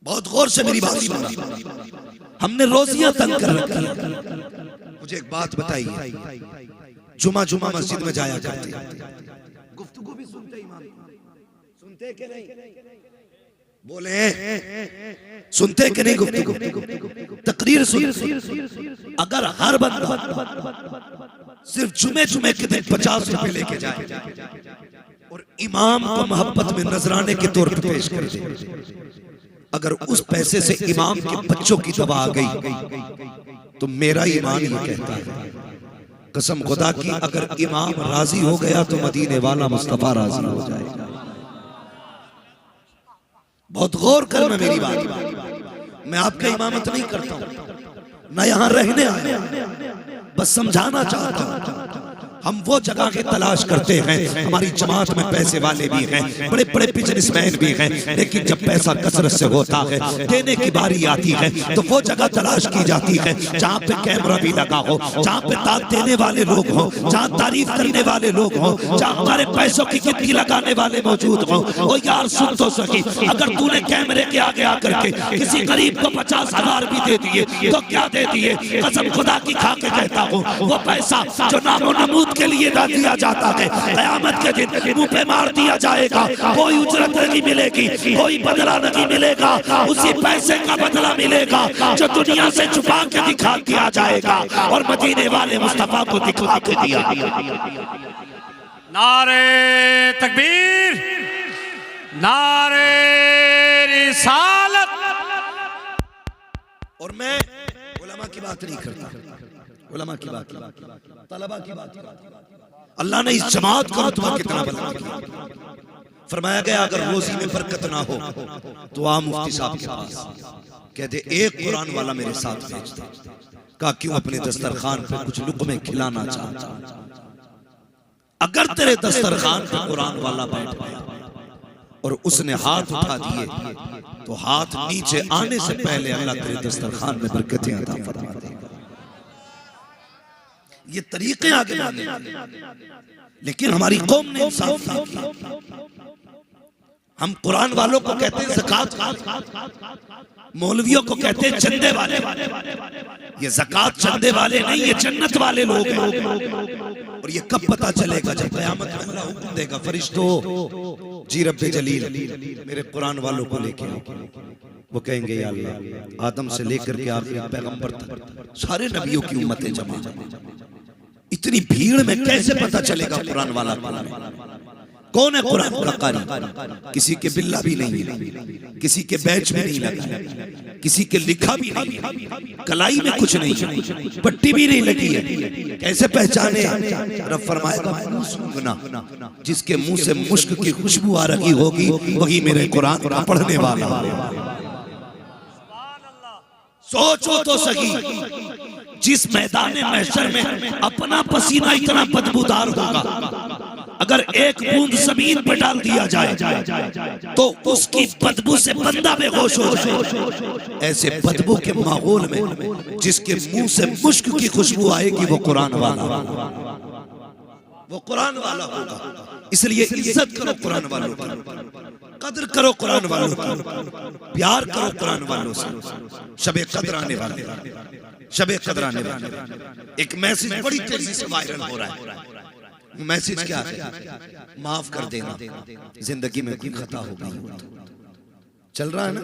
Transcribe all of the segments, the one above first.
बहुत गौर से मेरी बात सुनना। हमने रोजियां तंग कर रखी है। मुझे एक बात बताइए, जुमा जुमा मस्जिद में जाया करते, गुफ्तगू भी सुनते, इमाम सुनते कि नहीं? बोले सुनते कि नहीं? गुफ्तगू तकरीर सुनते। अगर हर बंदा सिर्फ जुमे जुमे के दिन 50 रुपए लेके जाए और इमाम को मोहब्बत में नजराने के तौर पर पेश कर दे, अगर उस पैसे से इमाम के बच्चों की दवा आ गई तो मेरा ईमान ये कहता है, कसम खुदा की, अगर इमाम राजी हो गया तो मदीने वाला मुस्तफा राजी हो जाएगा। बहुत गौर करना मेरी बात। मैं आपका इमामत नहीं करता हूं, ना यहां रहने आया, बस समझाना चाहता हूं। हम वो जगह की तलाश करते हैं, हमारी जमात में पैसे वाले भी हैं, बड़े बड़े बिजनेसमैन भी हैं, लेकिन जब पैसा कसरत से होता है, देने की बारी आती है, तो वो जगह तलाश की जाती है जहाँ पे कैमरा भी लगा हो, जहाँ पे दाद देने वाले लोग हो, जहाँ तारीफ करने वाले लोग हो, जहाँ हमारे पैसों की गिनती लगाने वाले मौजूद हो। ओ यार सुन तो सकी, अगर तूने कैमरे के आगे आकर के किसी गरीब को 50,000 भी दे दिए तो क्या दे दिए? कसम खुदा की खा के कहता हूँ, वो पैसा जो नामो नमूद के लिए ना दिया जाता है, क़यामत के दिन मुंह पे मार दिया जाएगा। कोई उजरत नहीं मिलेगी, कोई बदला नहीं मिलेगा, उसी पैसे का बदला मिलेगा जो दुनिया से छुपा के दिखा दिया जाएगा और मदीने वाले मुस्तफा को दिखा के दिया। नारे तकबीर, नारे रिसालत। और मैं उलमा की बात नहीं करता, उलमा की बात, तलबा की बात। अल्लाह ने इस जमात का रुतबा कितना बुलंद किया। फरमाया गया अगर रोजी में बरकत ना हो तो आ मुफ्ती साहब के पास, कहते एक कुरान वाला मेरे साथ भेज दे। कहा क्यों? अपने दस्तरखान पे कुछ लुक़मे खिलाना चाहता। अगर तेरे दस्तरखान पे कुरान वाला बैठ गया और उसने हाथ उठा दिए तो हाथ नीचे आने से पहले अल्लाह तेरे दस्तरखान में बरकतें अता फरमा देगा। ये तरीके आगे बढ़ने, लेकिन हमारी कौम ने इंसाफ नहीं किया। हम कुरान वालों को कहते हैं ज़कात, मौलवियों को कहते हैं चंदे वाले। ये ज़कात चंदे वाले नहीं, ये जन्नत वाले लोग हैं। और ये कब पता चलेगा? जब क़यामत में अल्लाह हुक्म देगा, फरिश्तों जी रब्बे जलील मेरे कुरान वालों को लेके आओ। वो कहेंगे या अल्लाह, आदम से लेकर के आखिरी पैगंबर तक सारे नबियों की उम्मतें जमा, इतनी भीड़ में कैसे पता चलेगा कुरान वाला कौन है? कुरान का कारी किसी के बिल्ला भी नहीं है, किसी के बैच में नहीं लगा, किसी के लिखा भी नहीं, कलाई में कुछ नहीं, पट्टी भी नहीं लगी है। कैसे पहचाने? रब फरमाएगा मुंह सूंघना, जिसके मुंह से मुश्क की खुशबू आ रही होगी वही मेरे कुरान का पढ़ने वाला। सोचो तो सही, जिस मैदान महशर में अपना पसीना इतना बदबूदार होगा, अगर एक बूंद जमीन पर डाल दिया जाए तो उसकी बदबू से बंदा बेहोश हो जाए। ऐसे बदबू के माहौल में जिसके मुंह से मुश्क की खुशबू आएगी वो कुरान वाला, वो कुरान वाला होगा। इसलिए इज्जत करो कुरान वालों की, कदर करो कुरान वालों की, प्यार करो कुरान वालों से। शबे कदर आने वाले, शबे कदर आने वाले। एक मैसेज बड़ी तेजी से वायरल हो रहा है। मैसेज क्या है? माफ कर देना, जिंदगी में कोई खता हो गई। चल रहा है ना,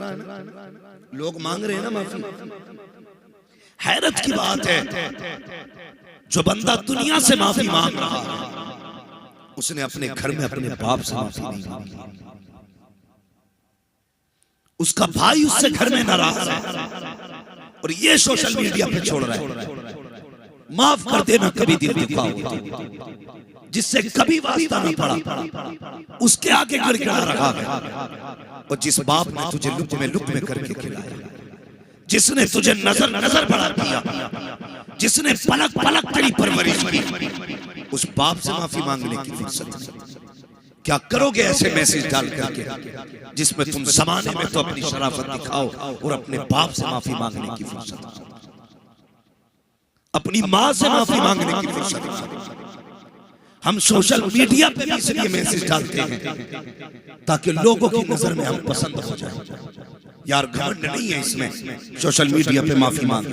लोग मांग रहे हैं ना माफी। हैरत की बात है, जो बंदा दुनिया से माफी मांग रहा है उसने अपने घर में अपने बाप से माफी नहीं मांगी। उसका भाई उससे घर में नाराज है और ये सोशल मीडिया पे छोड़ रहा है माफ कर देना, कभी दिल दुखा हो, जिससे कभी वास्ता नहीं पड़ा उसके आगे गिड़गिड़ा रहा है। और जिस बाप ने तुझे लुक में करके खिलाया, जिसने तुझे नजर नजर बड़ा किया, जिसने पलक पलक तेरी परवरिश की, उस बाप से माफी मांगने की फुर्सत क्या करोगे? ऐसे मैसेज डाल करके जिसमें तुम जमाने में तो अपनी शराफत दिखाओ और अपने बाप से माफी मांगने की फुर्सत, अपनी माँ से माफी मांगने की फुर्सत। हम सोशल मीडिया पे भी इसलिए मैसेज डालते हैं ताकि लोगों की नजर में हम पसंद हो जाए, यार घमंड नहीं है इसमें, सोशल मीडिया पे माफी मांग,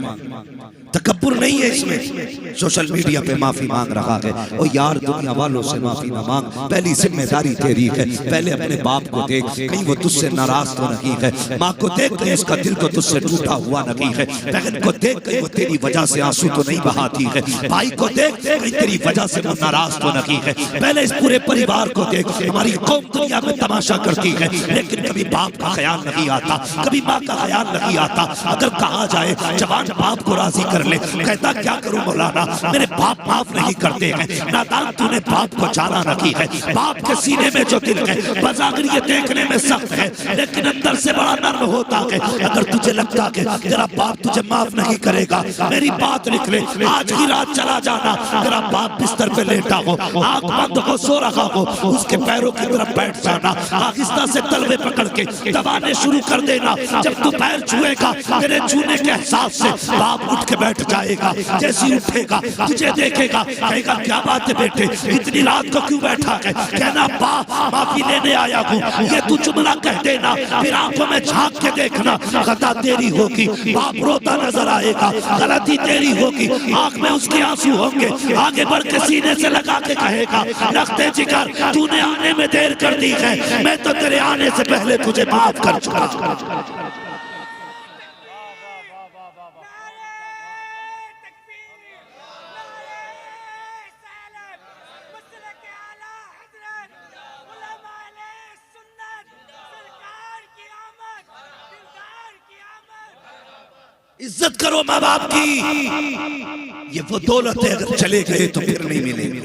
तकब्बुर नहीं है इसमें, सोशल मीडिया पे माफी मांग रहा है। और यार दुनिया वालों से माफी ना मांग, पहली जिम्मेदारी तेरी है। पहले अपने बाप को देख, कहीं वो तुझसे नाराज तो नहीं है। माँ को देख, कहीं उसका दिल तो तुझसे टूटा हुआ नहीं है। बहन को देख, कहीं वो तेरी वजह से आंसू तो नहीं बहाती है। भाई को देख, कहीं तेरी वजह से वो नाराज तो नहीं है। पहले इस पूरे परिवार को देख, हमारी कौम दुनिया में तमाशा करती है, लेकिन कभी बाप का ख्याल नहीं आता, कभी माँ का ख्याल नहीं आता। अगर कहा जाए जवान बाप को राजी कर ले, कहता क्या करूं मौलाना, मेरे बाप माफ नहीं करते हैं। नादान तूने बाप को जाना नहीं है। बाप के सीने में जो दिल है, बजागर ये देखने में सख्त है, लेकिन अंदर से बड़ा नर्म होता है। अगर तुझे लगता है तेरा बाप तुझे माफ नहीं करेगा, मेरी बात लिख ले, आज ही रात चला जाना। तेरा बाप बिस्तर पे लेटा हो, आंख बंद हो, सो रहा हो, उसके पैरों की तरफ बैठ जाना, आहिस्ता से तलवे पकड़ के दबाने शुरू कर देना। जब तू पैर छुएगा, तेरे छूने के एहसास से बाप उठ के बैठ जाएगा। जैसे उठेगा, तुझे देखेगा, कहेगा क्या बात है बेटे, इतनी रात को क्यों बैठा है? कहना बाप माफी लेने आया हूँ, ये तू जुमला कह देना। फिर आंखों में झांक के देखना, खता तेरी होगी, बाप रोता नजर आएगा, गलती तेरी होगी, आंख में उसके आंसू होंगे। आगे बढ़ के सीने से लगा के कहेगा, रखते जिगर तूने आने में देर कर दी है, मैं तो तेरे आने से पहले तुझे माफ कर चुका। इज्जत करो माँ बाप की, ये वो दौलत है, अगर चले गए तो फिर नहीं मिलेंगे,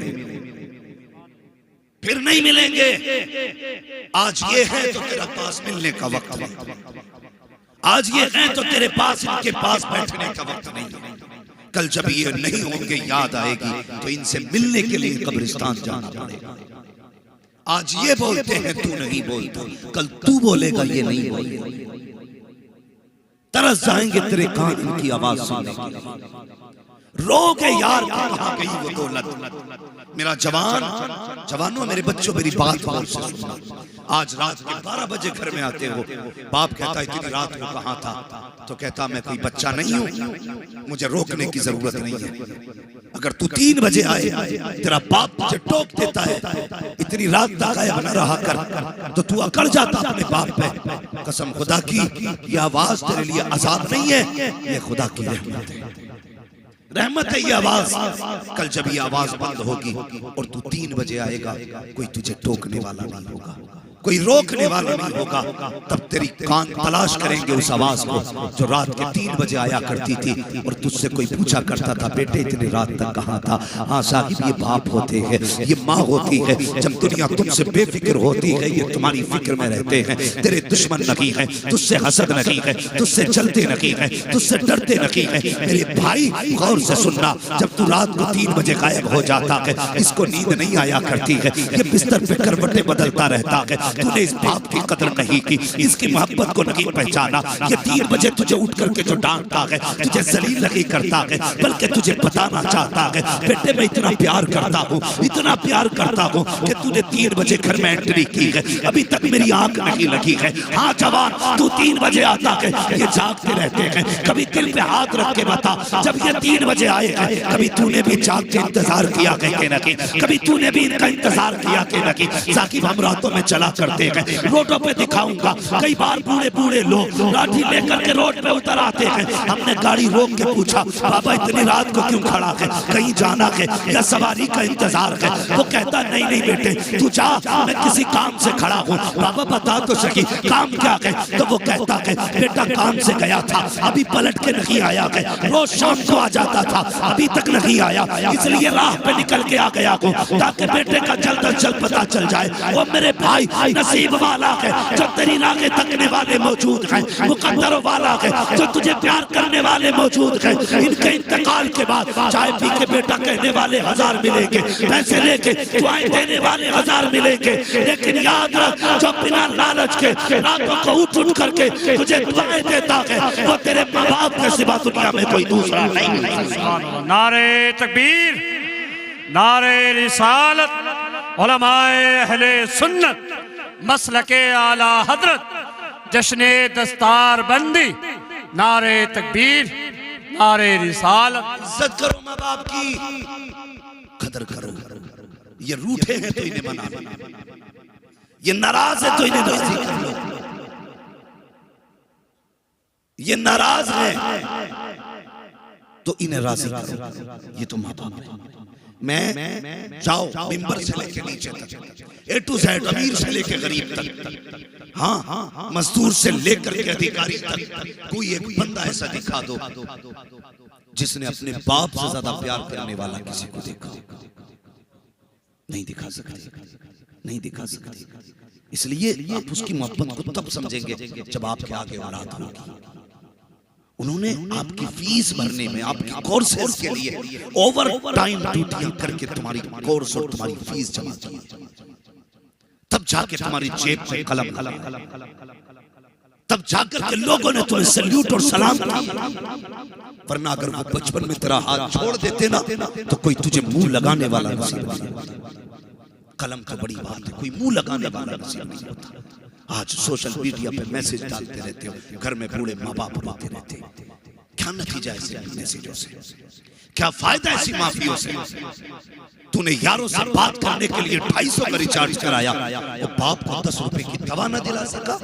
फिर नहीं मिलेंगे। आज ये है तो तेरा पास मिलने का वक्त है, आज ये है तो तेरे पास इनके पास बैठने का वक्त नहीं। कल जब ये नहीं होंगे, याद आएगी तो इनसे मिलने के लिए कब्रिस्तान जाना पड़ेगा। आज ये बोलते हैं, तू नहीं बोलता, कल तू बोलेगा ये नहीं बोलेगा। तरस जाएंगे तेरे कान इनकी आवाज सुनने के लिए। रोगे यार कहाँ गई वो दौलत। मेरा जवानों, मेरे बच्चों, मेरी बात गौर से सुनना। आज रात के 12 बजे घर में आते हो, बाप कहता है इतनी रात को कहाँ था? तो कहता मैं कोई बच्चा नहीं हूँ, मुझे रोकने की जरूरत नहीं है। अगर तू 3 बजे आए, तेरा बाप तुझे टोक देता है, इतनी रात तक गायब न रहा कर, तो तू अकड़ जाता अपने बाप पे। कसम खुदा की, ये आवाज तेरे लिए अजाब नहीं है, ये खुदा की रहमत है। रहमत है ये आवाज। कल जब ये आवाज बंद होगी और तू 3 बजे आएगा, कोई तुझे टोकने वाला नहीं होगा, कोई रोकने वाला नहीं होगा। तब तेरी कान तलाश करेंगे उस आवाज को जो रात के 3 बजे आया करती थी और तुझसे कोई पूछा करता था, बेटे इतनी रात तक कहाँ था? हाँ साहिब, ये बाप होते हैं, ये माँ होती है। जब दुनिया तुमसे बेफिक्र होती है, ये तुम्हारी फिक्र में रहते हैं। तेरे दुश्मन नहीं है, तुझसे हसद नहीं है, तुझसे चलते नहीं है, तुझसे डरते नहीं है। मेरे भाई गौर से सुनना, जब तू रात को 3 बजे गायब हो जाता है, इसको नींद नहीं आया करती है, ये बिस्तर पे करवटें बदलता रहता है। तूने इस बाप की कदर नहीं की, इसकी मोहब्बत को नहीं पहचाना। ये 3 बजे तुझे उठ करके जो डांटता है, तुझे जलील नहीं करता है, बल्कि तुझे बताना चाहता है, बेटे मैं इतना प्यार करता हूँ, इतना प्यार करता हूँ कि तूने 3 बजे घर में एंट्री की है, अभी तक मेरी आंख नहीं लगी है। हाँ जवान, तू 3 बजे आता है, ये जागते रहते हैं। कभी दिल पे हाथ रख के बता, जब ये 3 बजे आए हैं, कभी तूने भी जाग के इंतजार किया कि नहीं? कभी तूने भी इनका इंतजार किया कि नहीं? साकिब हम रातों में चला करते हैं, रोडों पे दिखाऊंगा। कई बार बूढ़े बूढ़े लोग लाठी लेकर के रोड पे उतर आते हैं। हमने गाड़ी रोक के पूछा, बाबा इतनी रात को क्यों खड़ा है, कहीं जाना है या सवारी का इंतजार है? वो कहता नहीं नहीं बेटे तू जा, मैं किसी काम से खड़ा हूँ। बाबा बता तो सही काम क्या है? तो वो कहता है बेटा काम से गया था, अभी पलट के नहीं आया है, रोज शाम को आ जाता था, अभी तक नहीं आया, इसलिए राह पे निकल के आ गया हूँ ताकि बेटे का जल्द अज जल्द पता चल जाए। वो मेरे भाई नसीब वाला है जो तेरी राहें तकने वाले मौजूद हैं, मुकद्दर वाला है जो तुझे प्यार करने वाले मौजूद हैं। इनके इंतकाल के बाद चाय पी के बेटा कहने वाले 1000 मिलेंगे, पैसे लेके दुआएं देने वाले 1000 मिलेंगे, लेकिन याद रख जो बिना लालच के रातों को उठ उठ करके तुझे दुआएं देता है, वो तेरे माँ बाप के सिवा दुनिया में कोई दूसरा नहीं। नारे तकबीर, नारे रिसालत, उलमाए अहले सुन्नत, मसलके आला हजरत जश्ने दस्तार बंदी, नारे तकबीर, नारे रिसालत। इज्जत करो माँ बाप की, कदर करो। ये रूठे हैं तो इन्हें मना लो, ये नाराज है तो इन्हें राजी कर लो। ये नाराज है तो इन्हें राजी करो। ये तो माँ बाप है। मैं जाओ मिंबर से लेके नीचे तक, ए टू जेड, अमीर से लेके गरीब तक, हाँ मजदूर से लेकर के अधिकारी तक, कोई एक बंदा ऐसा दिखा दो जिसने अपने बाप से ज्यादा प्यार करने वाला किसी को देखा। नहीं दिखा सकते, नहीं दिखा सकते। इसलिए आप उसकी मोहब्बत को तब समझेंगे जब आपके आगे औलाद होगी। उन्होंने आपकी फीस भरने में, आपकी कोर्सेज के लिए ओवर टाइम ड्यूटियां करके तुम्हारी कोर्स और तुम्हारी फीस जमा की, तब जाके तुम्हारी जेब में कलम, तब जाकर के लोगों ने तुम्हें सल्यूट और सलाम किया। वरना अगर वो बचपन में तेरा हाथ छोड़ देते ना तो कोई तुझे मुंह लगाने वाला नसीब नहीं होता। कलम तो बड़ी बात है, कोई मुंह लगाने वाला नसीब नहीं होता। आज सोशल मीडिया पे मैसेज डालते रहते हो, घर में बूढ़े माँ बाप रोते रहते हैं। क्या नतीजा ऐसे मैसेजों से? क्या फायदा ऐसी माफियों से? तूने यारों से बात करने के लिए 250 का रिचार्ज कराया, वो बाप को 10 रुपए की दवा न दिला सका।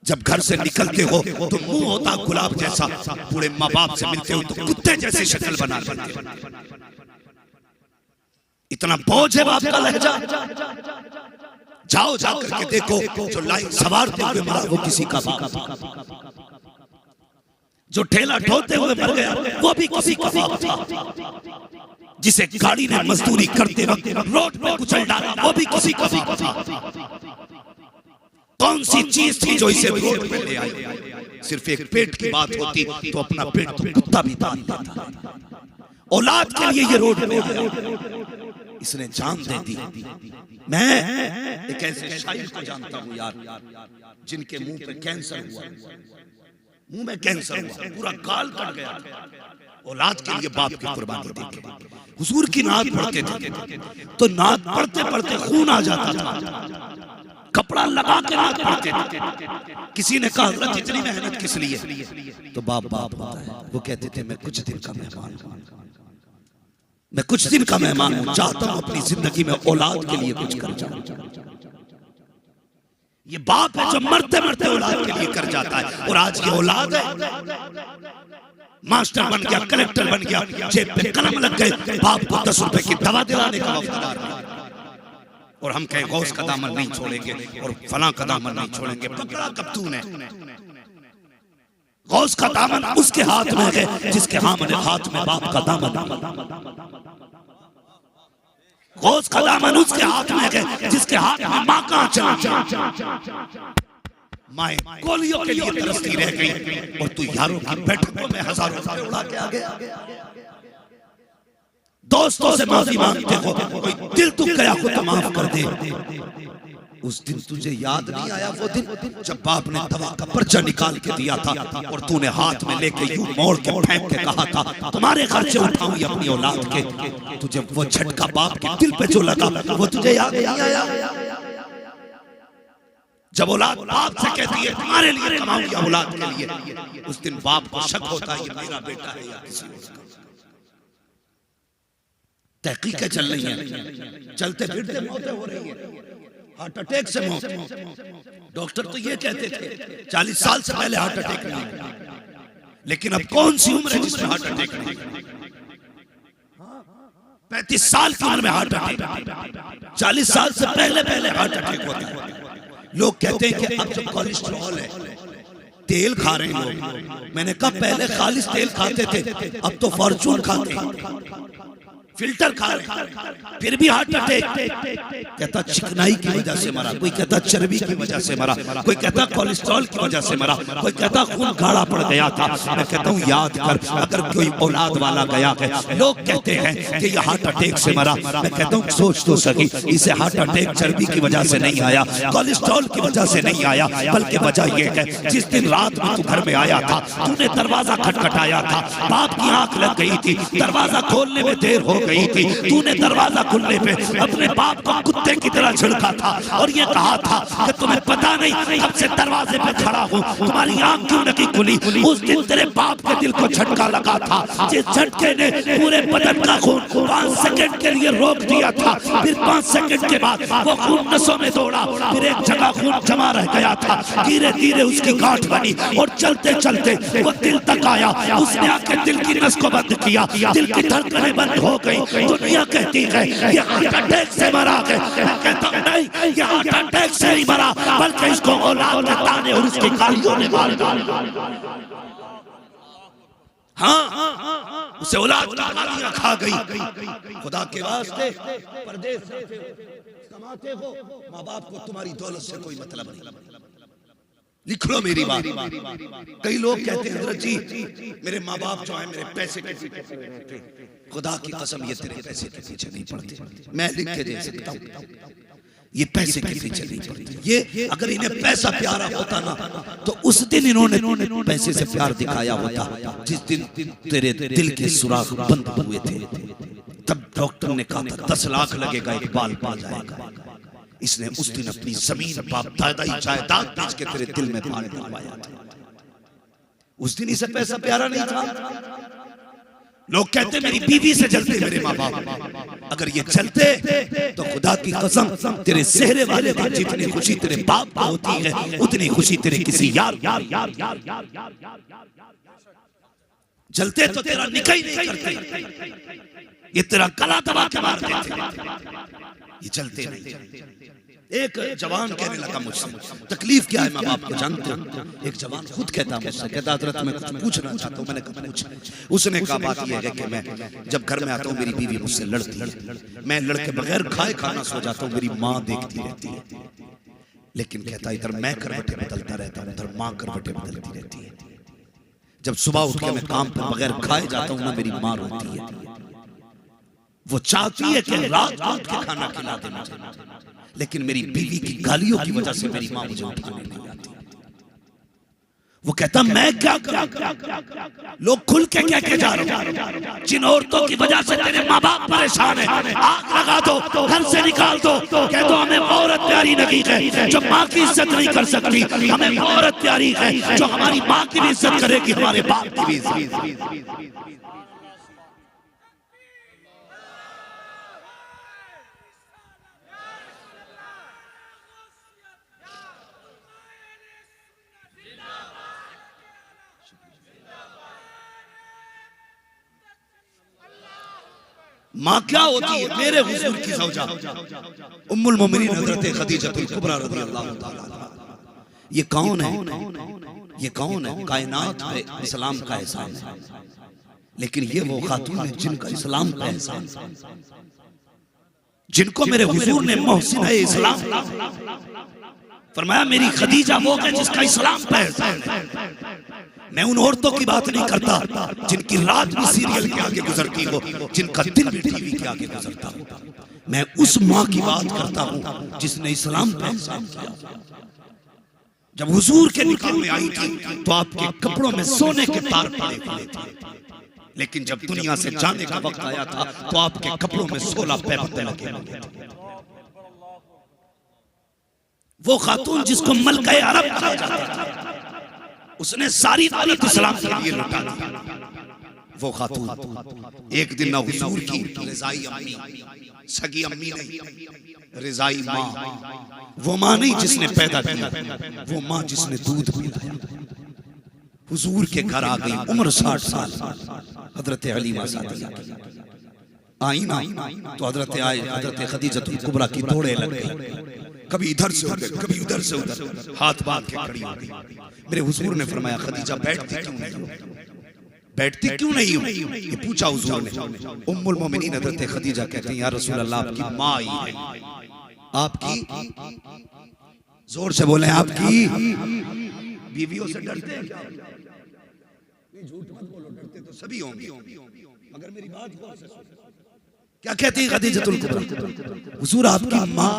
जब घर से निकलते हो तो मुंह होता गुलाब जैसा, बूढ़े माँ बाप से मिलते हो तो कुत्ते जैसी शक्ल बना लेते हो। इतना बोझ है बाप का लहजा। जाओ जाकर के देखो, जो लाइन सवारते हुए मरा वो किसी का बाप, जो ठेला ढोते हुए मर गया वो भी किसी का बाप था, जिसे गाड़ी ने मजदूरी करते वक्त रोड पे कुचल डाला वो भी किसी का बाप था। कौन सी चीज थी जो इसे रोड पे ले आई? सिर्फ एक पेट की बात होती तो अपना पेट तो कुत्ता भी पाल लेता। औलाद के लिए ये रोड पे आया, इसने जान दे दी। मैं एक ऐसे शायर को जानता हूँ यार, जिनके मुंह पे कैंसर हुआ, मुंह में कैंसर हुआ, पूरा गाल कट गया। औलाद के लिए बाप की कुर्बानी देके हुजूर की नात पढ़ते थे तो नात पढ़ते पढ़ते खून आ जाता था, कपड़ा लगा के नात पढ़ते थे। किसी ने कहा हज़रत इतनी मेहनत किस लिए? तो बाप बाप होता है। वो कहते थे मैं कुछ दिन का मेहमान हूं, मैं कुछ दिन का मेहमान हूं, चाहता हूं अपनी जिंदगी में औलाद के लिए कुछ कर जाऊं। ये बाप है जो मरते मरते औलाद के लिए कर जाता है। और आज ये औलाद है, मास्टर बन गया, कलेक्टर बन गया, जेब पे कलम लग गए, बाप को 10 रुपए की दवा दिलाने का वफादार है। और हम कहें गौस का दामन नहीं छोड़ेंगे और फलां का दामन नहीं छोड़ेंगे। पकड़ा कब तूने? गौस का दामन उसके हाथ में है जिसके हाथ में बाप का दामन। गौस का दामन उसके हाथ में है जिसके हाथ में माँ का आंचल। माए गोलियों के लिए तरसती रह गई और तू यारों की बैठकों में हजारों रुपए उड़ा के आ गया। दोस्तों से माफी मांगते हो, कोई दिल तू गया हो तो माफ कर दे। उस दिन तुझे याद नहीं आया वो दिन जब बाप ने दवा का पर्चा निकाल के दिया था और तूने हाथ में लेके यूं मोड़ के फेंक के कहा था तुम्हारे खर्चे उठाऊंगी अपनी औलाद के। तुझे वो झटका बाप के दिल पे जो लगा वो तुझे याद नहीं आया? जब औलाद बाप से कहती है तुम्हारे लिए कमाऊंगी औलाद के लिए, उस दिन बाप को शक होता है ये मेरा बेटा है या किसी और का। तहकीकें चल रही हैं, चलते फिरते मौतें हो रही हैं, हार्ट अटैक से मौत। डॉक्टर तो ये कहते थे 40 साल से पहले हार्ट अटैक नहीं, लेकिन अब कौन सी उम्र है जिसमें हार्ट अटैक नहीं? 35 साल की उम्र में हार्ट अटैक, 40 साल से पहले हार्ट अटैक होता है। लोग कहते हैं कि अब जो कोलेस्ट्रॉल है, तेल खा रहे हैं लोग। मैंने कहा पहले खालिस तेल खाते थे, अब तो फॉर्चून खाते हैं, फिल्टर खा रहे, फिर भी हार्ट अटैक। कहता चिकनाई की वजह से मरा, कोई कहता चर्बी की वजह से मरा, कोई कहता कोलेस्ट्रॉल की वजह से मरा, कोई कहता खून गाढ़ा पड़ गया था। मैं कहता हूँ याद कर, अगर कोई औलाद वाला गया है, लोग कहते हैं कि ये हार्ट अटैक से मरा, मैं कहता हूँ सोच तो सही, इसे हार्ट अटैक चर्बी की वजह से नहीं आया, कोलेस्ट्रॉल की वजह से नहीं आया, बल्कि वजह यह है जिस दिन रात में तू घर में आया था, तूने दरवाजा खटखटाया था, बाप की आंख लग गई थी, दरवाजा खोलने में देर हो गई थी, तूने दरवाजा खुलने पे अपने बाप को कुत्ते की तरह झिड़का था और ये कहा था कि तुम्हें पता नहीं कब से दरवाजे पे खड़ा हूँ, तुम्हारी आंख क्यों नहीं खुली। उस दिन तेरे बाप के दिल को झटका लगा था, जिस झटके ने पूरे बदन का खून 5 सेकंड के लिए रोक दिया था। फिर 5 सेकंड के बाद वो खून नसों में दौड़ा, फिर एक जगह खून जमा रह गया था, धीरे धीरे उसकी गांठ बनी और चलते चलते वो दिल तक आया। उसने आके दिल की नस को बंद किया, दिल की धड़कनें बंद हो गई। दुनिया कहती है ये हार्ट अटैक से मरा है, मैं कहता हूं नहीं, ये हार्ट अटैक से नहीं मरा, बल्कि इसको औलाद के ताने और उसकी गालियों ने मार डाला। हाँ, उसे औलाद की गालियां खा गई। खुदा के वास्ते परदेश से कमाते हो, माँ बाप को तुम्हारी दौलत से कोई मतलब नहीं। लिख लो मेरी बात। कई लोग कहते हैं हजरत जी मेरे माँ बाप जो है मेरे पैसे के पीछे, खुदा की कसम ये तेरे पैसे के पीछे नहीं पड़ते, मैं लिख के दे सकता हूँ, ये पैसे के पीछे नहीं पड़ते। ये अगर इन्हें पैसा प्यारा होता ना तो उस दिन इन्होंने पैसे से प्यार दिखाया होता, जिस दिन तेरे दिल के सुराख बंद हुए थे। तब डॉक्टर ने कहा था 10 लाख लगेगा, एक बाल पा जाएगा। इसने उस दिन अपनी जमीन बाप दादाई जायदाद बेच के तेरे दिल में पानी डलवाया था। उस दिन इसे पैसा प्यारा नहीं था। लोग कहते मेरी बीवी से जलते मेरे माँ बाप, अगर ये चलते तो खुदा की कसम तेरे सेहरे वाले दिन जितनी खुशी तेरे बाप को होती है उतनी खुशी तेरे किसी यार जलते तो तेरा निकाह ही नहीं करते, ये तेरा गला दबा के मार देते, ये चलते नहीं। एक जवान कहने लगा मुझसे तकलीफ क्या है माँ बाप को जानते हो? एक जवान खुद कहता मुझसे, कहता हजरत मैं कुछ पूछना चाहता हूँ। मैंने कहा पूछ। उसने कहा बात यह है कि मैं जब घर में आता हूँ मेरी बीवी मुझसे लड़ती है, मैं लड़के बगैर खाए खाना सो जाता हूँ, मेरी माँ देखती रहती है। लेकिन कहता इधर मैं करवटें बदलता रहता हूँ, उधर माँ करवटें बदलती रहती है। जब सुबह उठ के मैं काम पर बगैर खाए जाता हूँ ना मेरी माँ रोती है, वो चाहती है कि रात रात के खाना खिला दे मुझे, लेकिन मेरी बीवी की गालियों की वजह से मेरी माँ मुझे उठाने नहीं आती। वो कहता मैं क्या करूं? लोग खुल के कह के जा रहे हैं जिन औरतों की वजह से तेरे माँ बाप परेशान है, आग लगा दो, घर से निकाल दो, कह दो हमें वो औरत प्यारी नहीं है जो माँ की इज्जत नहीं कर सकती, हमें वो औरत प्यारी है जो हमारी माँ की भी इज्जत करेगी, हमारे बाप की भी इज्जत। माँ क्या होती है? मेरे हुजूर की ज़ौजा उम्मुल मोमिनीन हज़रत खदीजतुल कुबरा रज़ियल्लाहु ताला अन्हा। ये कौन है? ये कौन है? कायनात पे इस्लाम का एहसान है, लेकिन ये वो खातून है जिनका इस्लाम का एहसान, जिनको मेरे हुजूर ने मोहसिन है इस्लाम फरमाया। मेरी खदीजा वो है जिसका इस्लाम का एहसान है। मैं उन औरतों की बात नहीं करता जिनकी रात भी सीरियल के आगे गुजरती हो, जिनका दिन भी टीवी के आगे गुजरता हो। मैं उस माँ की बात करता हूँ जिसने इस्लाम पे एहसान किया। जब हुजूर के निकाह में आई थी तो आपके कपड़ों में सोने के तार पड़े हुए थे, लेकिन जब दुनिया से जाने का वक्त आया था तो आपके कपड़ों में 16 पैबंद लगे हुए थे। वो खातून जिसको मलका अरब कहा जाता था, उसने सारी दौलत इस्लाम के लिए लुटा दी। वो खातून एक दिन ना हुजूर की रिजाई अम्मी, सगी अम्मी नहीं, रिजाई माँ, वो माँ नहीं जिसने पैदा किया, वो माँ जिसने दूध पिलाया, हुजूर के घर आ गई। उम्र 60 साल, हजरत हलीमा सादिया आई ना तो हजरत खदीजतुल कुबरा की दौड़े लग गई, कभी इधर से उधर, कभी उधर से उधर, हाथ बांध के खड़ी हो गई। मेरे हुजूर ने फरमाया खदीजा बैठती क्यों नहीं? बैठती क्यों नहीं हो? ये पूछा हुजूर ने। उम्मुल मोमिनीन हज़रत खदीजा कहती हैं या रसूल अल्लाह आपकी माँ आई है। आपकी, जोर से बोले, आपकी बीवियों से डरते हैं क्या? नहीं झूठ मत बोलो, डरते तो सभी होंगे, मगर मेरी बात गौर से सुनो। क्या कहती है खदीजतुल कुबरा? हुजूर आपकी माँ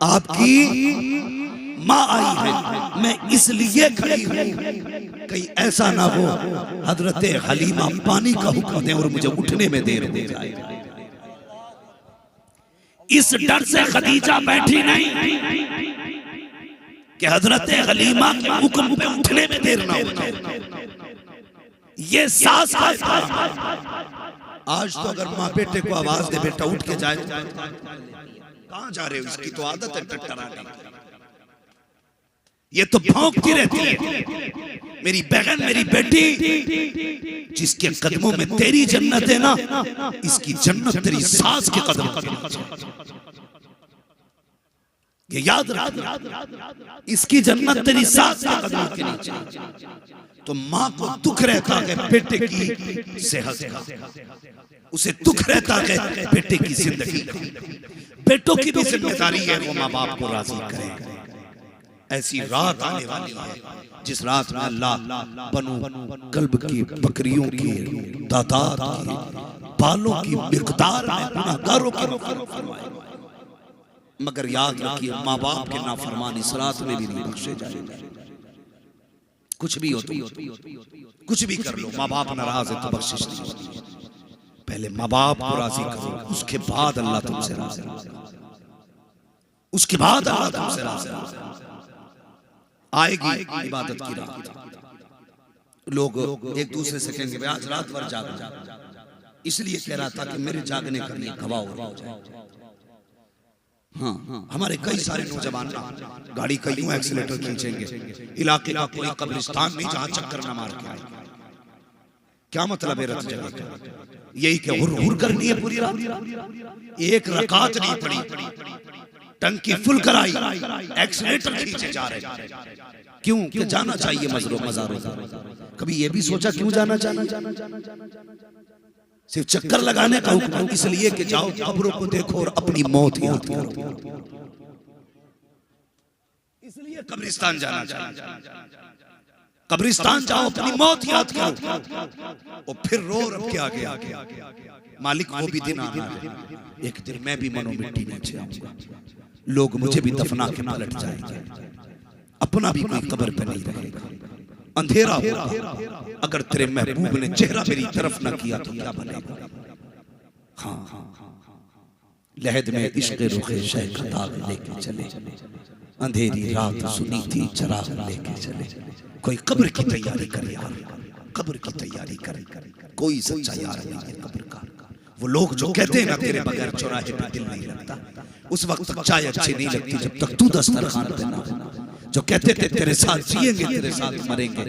आपकी माँ आई है, मैं इसलिए खड़ी हूं कहीं ऐसा ना हो हजरत हलीमा पानी का हुक्म दें और मुझे उठने में देर हो जाए। इस डर से खदीजा बैठी नहीं कि हजरत हलीमा के हुक्म पे उठने में देर ना हो। ये सास का आज तो अगर माँ बेटे को आवाज दे बेटा उठ के जाए, कहां जा रहे हो, इसकी तो आदत है टटराने की, ये तो भौंकती रहती है। मेरी बहन मेरी बेटी जिसके कदमों में तेरी जन्नत है ना, इसकी जन्नत तेरी सास के कदमों के नीचे, ये याद रख, इसकी जन्नत तेरी सास के कदमों के नीचे। तो माँ को दुख रहता है बेटे की सेहत का, उसे दुख रहता है बेटे की जिंदगी का। बेटों की भी जिम्मेदारी है वो माँ बाप को राजी करें। ऐसी रात आने वाली है जिस रात में अल्लाह बनु कल्ब की बकरियों की तादाद की बालों की मिकदार में गुनाहगारों की मग़फ़िरत फरमाएगा। मगर याद रखिए माँ बाप के नाफरमान इस रात में भी नहीं बख्शे जाएंगे। कुछ भी हो तो कुछ भी कर लो, माँ बाप नाराज है तो बख्शिश नहीं होती। पहले माँ बाप को राजी करो, उसके बाद अल्लाह तुमसे राजी, उसके बाद अल्लाह तुमसे राजी। आएगी इबादत की रात, लोग एक दूसरे से कहेंगे आज रात भर जाग, इसलिए कह रहा था कि मेरे जागने का लिए गवाह हो जाए। हाँ, हमारे कई सारे नौजवान गाड़ी का यूं एक्सीलेटर खींचेंगे, इलाके का कोई कब्रिस्तान नहीं जहां चक्कर न मार के आए। क्या मतलब है रत जगह का? यही क्या हुर हुर करनी है पूरी रात? एक रकात नहीं पड़ी, टंकी फुल कराई, एक्सीलेटर खींचे जा रहे। क्यों? कि जाना चाहिए मज़ारों। कभी ये भी सोचा क्यों जाना चाहिए? सिर्फ चक्कर लगाने का हुक्म इसलिए कि जाओ कब्रों को देखो और अपनी मौत याद करो, इसलिए कब्रिस्तान जाना चाहिए। कब्रिस्तान जाओ अपनी मौत याद करो और फिर रो रब के आगे मालिक वो भी दिन आना है, एक दिन मैं भी मनो मिट्टी नीचे आऊंगा, लोग मुझे भी दफना के पलट जाएंगे, अपना भी कोई कब्र पे नहीं रहेगा, अंधेरा होगा। अगर तेरे महबूब ने चेहरा मेरी तरफ न किया तो क्या बनेगा? हाँ, लहद में इश्क़ रुखे शह का दाग लेके चले, अंधेरी रात सुनी थी चराग लेके चले। कोई कब्र की तैयारी करे यार, कब्र की तैयारी करे, कोई सच्चा यार नहीं है कब्र का। वो लोग जो कहते हैं ना तेरे बगैर चौराहे पे दिल नहीं लगता, उस वक्त तक चाय अच्छी नहीं लगती जब तक तू दस्तरखान पे ना हो। जो कहते थे तेरे साथ जिएंगे तेरे साथ मरेंगे,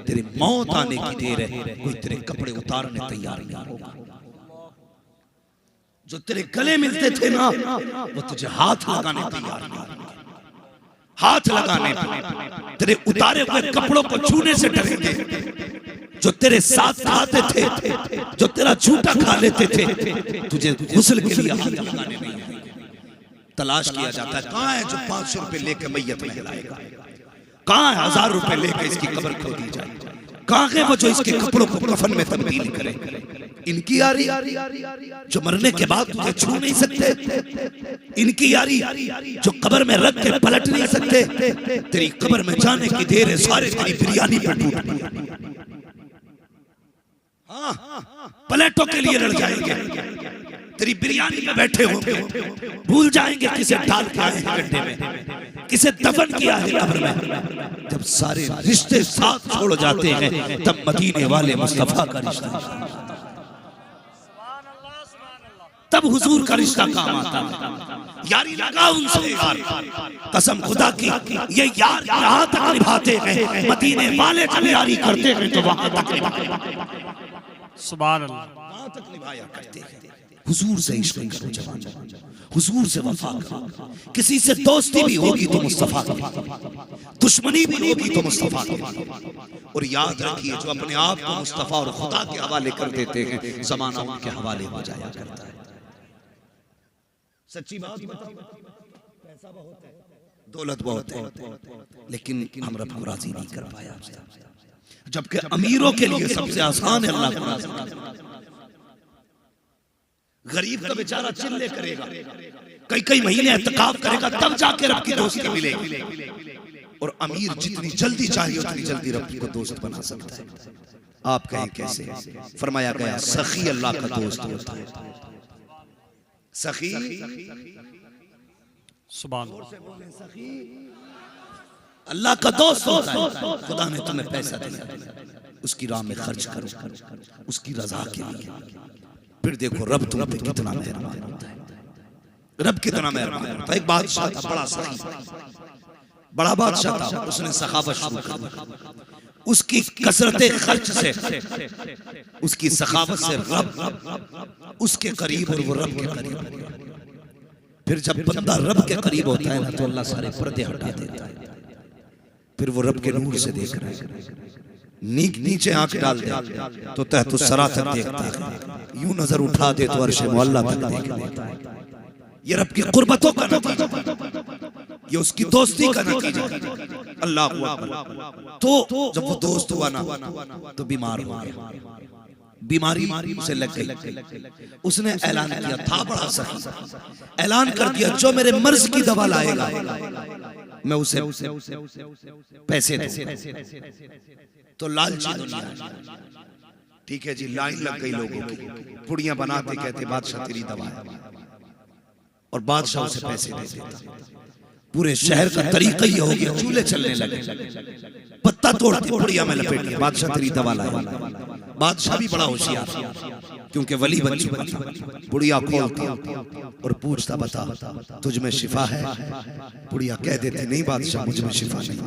तेरी मौत आने की देर है, कोई तेरे कपड़े उतारने तैयार नहीं होगा। जो तेरे गले मिलते थे ना वो तुझे हाथ लगाने तैयार नहीं होंगे, हाथ लगाने तेरे उतारे हुए कपड़ों को छूने से डरेंगे। जो तेरे साथ खाते थे, जो तेरा झूठा खा लेते थे, तुझे गुस्ल के लिए हाथ लगाने नहीं आएंगे। तलाश किया जाता है कहां है जो 500 रुपए लेके मैयत में लाएगा, कहां है 1000 रुपए लेके इसकी कब्र खोदी जाए, कहां है वो जो इसके कपड़ों को कफन में तब्दील करे। इनकी यारी जो मरने के बाद तुझे छू नहीं सकते, इनकी यारी जो कब्र में रख के पलट नहीं सकते। तेरी कब्र में जाने की देर है, सारे तेरी बिरयानी पर टूट पलटों के लिए लड़ जाएंगे, तेरी बिरयानी में बैठे होंगे, भूल जाएंगे किसे डाल के आए हैं गड्ढे में, किसे दफन किया है कब्र में। जब सारे रिश्ते साथ छोड़ जाते हैं तब मदीने वाले मुस्तफा का रिश्ता, तब हुजूर का रिश्ता काम आता है। यारी लगा उनसे यार, कसम खुदा की ये यार यहाँ तक निभाते हैं, मदीने वाले जब यारी करते हैं तो वहां तक निभाते, सुभान अल्लाह, वहां तक निभाया करते हैं। हुजूर से इश्क करो जवान, हुजूर से वफा करो। किसी से दोस्ती भी होगी तो मुस्तफा की, दुश्मनी भी होगी तो मुस्तफा की। और याद रखिए जो अपने आप को मुस्तफा और खुदा के हवाले कर देते हैं, ज़माना उनके हवाले हो जाया करता है। सच्ची बात बताओ, पैसा बहुत है, दौलत बहुत है, लेकिन हम रब को राजी नहीं कर पाया। जबकि अमीरों के लिए सबसे आसान है अल्लाह को राजी करना। गरीब का बेचारा चिल्ले करेगा, कई कई महीने इत्तिकाफ करेगा तब जाके रब की दोस्ती मिलेगी। और अमीर जितनी जल्दी चाहिए उतनी जल्दी रब को दोस्त बना सकता है। आप कहें कैसे? फरमाया गया सखी अल्लाह का दोस्त होता है। सखी सुभान अल्लाह। अल्लाह का दोस्त होता है। खुदा ने तुम्हें पैसा दिया, उसकी राह में खर्च करो, उसकी रजा के लिए। फिर देखो रब तुम पे कितना मेहरबान होता है। रब कितना मेहरबान होता है। एक बादशाह था, बड़ा सखी, बड़ा बादशाह था। उसने सखावत शुरू कर दी। उसकी कसरते खर्च से, उसकी सखावत से रब उसके करीब और वो रब के करीब। फिर जब बंदा रब के करीब होता है ना तो अल्लाह सारे पर्दे हटा देता है। फिर वो रब के नूर से देख रहा है। नीचे आंख डाल दे तो तहत सरा तक देखता है। यूं नजर उठा दे तो अर्श मुअल्ला तक देख लेता है। ये रब की कुर्बतों का नतीजा, ये उसकी दोस्ती का नतीजा। अल्लाह अकबर। तो जब वो दोस्त हुआ ना तो बीमार हो गया, बीमारी उसे लग गई। उसने ऐलान किया, था बड़ा सही, ऐलान कर दिया जो मेरे मर्ज की दवा लाएगा मैं उसे पैसे दूं। तो लालची दुनिया, ठीक है जी, लाइन लग गई लोगों की, पुड़ियां बनाते कहते बादशाह तेरी दवा है, और बादशाह उसे पैसे दे देता। पूरे शहर का तरीका ही हो गया, चूल्हे चलने लगे, पत्ता तोड़ते पुड़िया में लपेट के बादशाह तेरी दवा लाया। बादशाह भी बड़ा होशियार क्योंकि वली बन चुका था। पुड़िया खोलता और पूछता बता तुझ में शिफा है? पुड़िया कह देते नहीं बादशाह मुझ में शिफा नहीं,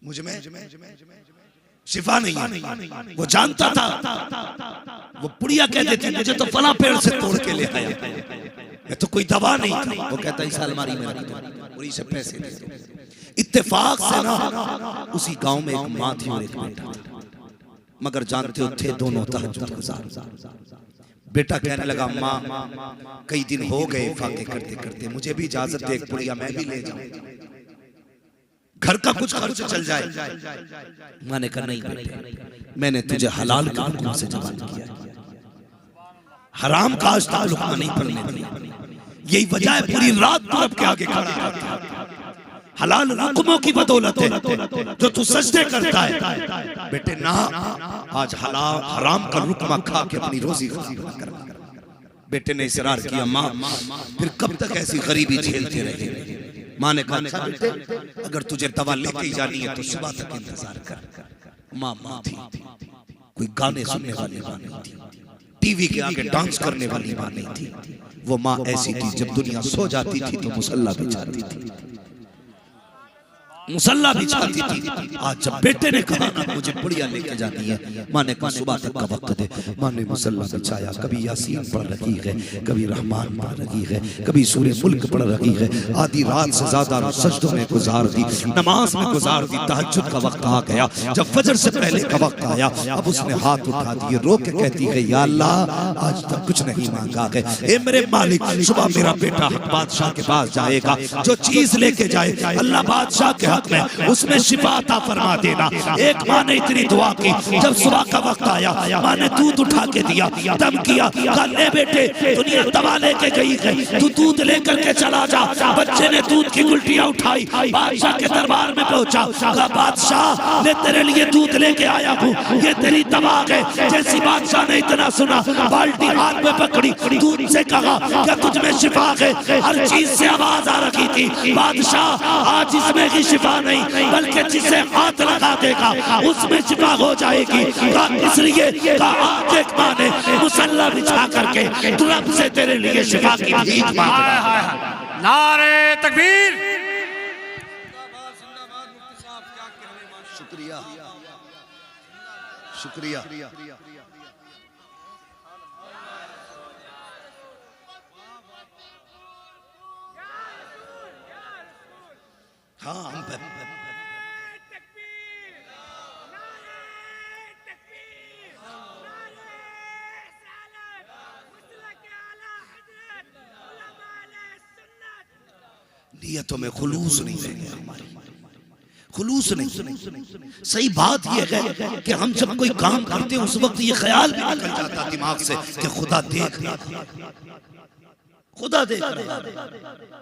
मुझ में शिफा नहीं है। वो जानता था। वो पुड़िया कह देती मुझे तो फला पेड़ से तोड़ के ले आया, मैं तो कोई दवा नहीं था। वो कहता इस अलमारी में रख दो और इसे पैसे दे दो। इत्तेफाक से ना उसी गांव में एक माँ थी और एक बेटा था, मगर जानते हो थे दोनों तहज्जुद गुजार। बेटा कहने लगा माँ कई दिन हो गए फाके करते करते, मुझे भी इजाजत दे, पुड़िया मैं भी ले जाऊं, घर का कुछ खर्च चल जाए। माँ ने कहा नहीं बेटे, मैंने तुझे हलाल के हुक्म से जवान किया, हराम का आज तक लुकमा नहीं पड़ने दिया। यही वजह है पूरी रात तू रब के आगे खड़ा रहता है। हलाल हुक्मों की बदौलत है जो तू सजदे करता है। बेटे ना, आज हलाल हराम का रुकमा खा के अपनी रोजी खराब कर। बेटे ने इसरार किया माँ फिर कब तक ऐसी गरीबी झेलते रहेंगे? माँ ने कहा अच्छा बेटे अगर तुझे दवा लेके जानी है तो सुबह तक इंतजार कर। माँ थी, कोई गाने सुनने वाली माँ नहीं थी, टीवी के आगे डांस करने वाली माँ नहीं थी। वो माँ ऐसी थी जब दुनिया सो जाती थी तो मुसल्ला बिछाती थी, मुसल्ला बिछाती थी। आज जब बेटे ने कहा ना मुझे पुड़िया लेके जानी है, माँ ने कहा सुबह तक का वक्त दे। माँ ने मुसल्ला बिछाया, कभी यासीन पढ़ रही है, कभी रहमान पढ़ रही है, कभी सूरे मुल्क पढ़ रही है। आधी रात से ज्यादा सजदों में गुजार दी, नमाज में गुजार दी। तहज्जुद का वक्त आ गया, जब फजर से पहले का वक्त आया, अब उसने हाथ उठा दिए, रो के कहती है या अल्लाह आज तक कुछ नहीं मांगा है, ए मेरे मालिक सुबह मेरा बेटा हक बादशाह के पास जाएगा, जो चीज लेके जाए अल्लाह बादशाह के में उसमें शिफा अता फरमा देना। एक माँ ने इतनी दुआ की, जब सुबह का वक्त आया माँ ने दूध उठा के दिया, दम किया, कहा ले बेटे दुनिया दवा लेके गई है, तू दूध लेकर के चला जा। बच्चे ने दूध की उल्टियां उठाई, बादशाह के दरबार में पहुंचा, कहा बादशाह ले तेरे लिए दूध लेके आया हूँ, ये तेरी दवा है। जैसी बादशाह ने इतना सुना, बाल्टी हाथ में पकड़ी, दूध से कहा क्या तुझ में शिफा है? हर चीज से आवाज आ रही थी बादशाह आज इसमें की शिफा नहीं बल्कि जिसे हाथ लगा देगा उसमें शिफा हो जाएगी। इसलिए आज एक माँ ने मुसल्ला बिछा करके रब से तेरे लिए शिफा की भीख मांगी। नारे तकबीर। शुक्रिया शुक्रिया। हाँ नियतों में खुलूस नहीं रहेंगे, हमारी खुलूस नहीं। सही बात यह है कि हम जब कोई काम करते उस वक्त ये ख्याल भी निकल जाता दिमाग से कि खुदा देख रहा है, खुदा देख रहा है।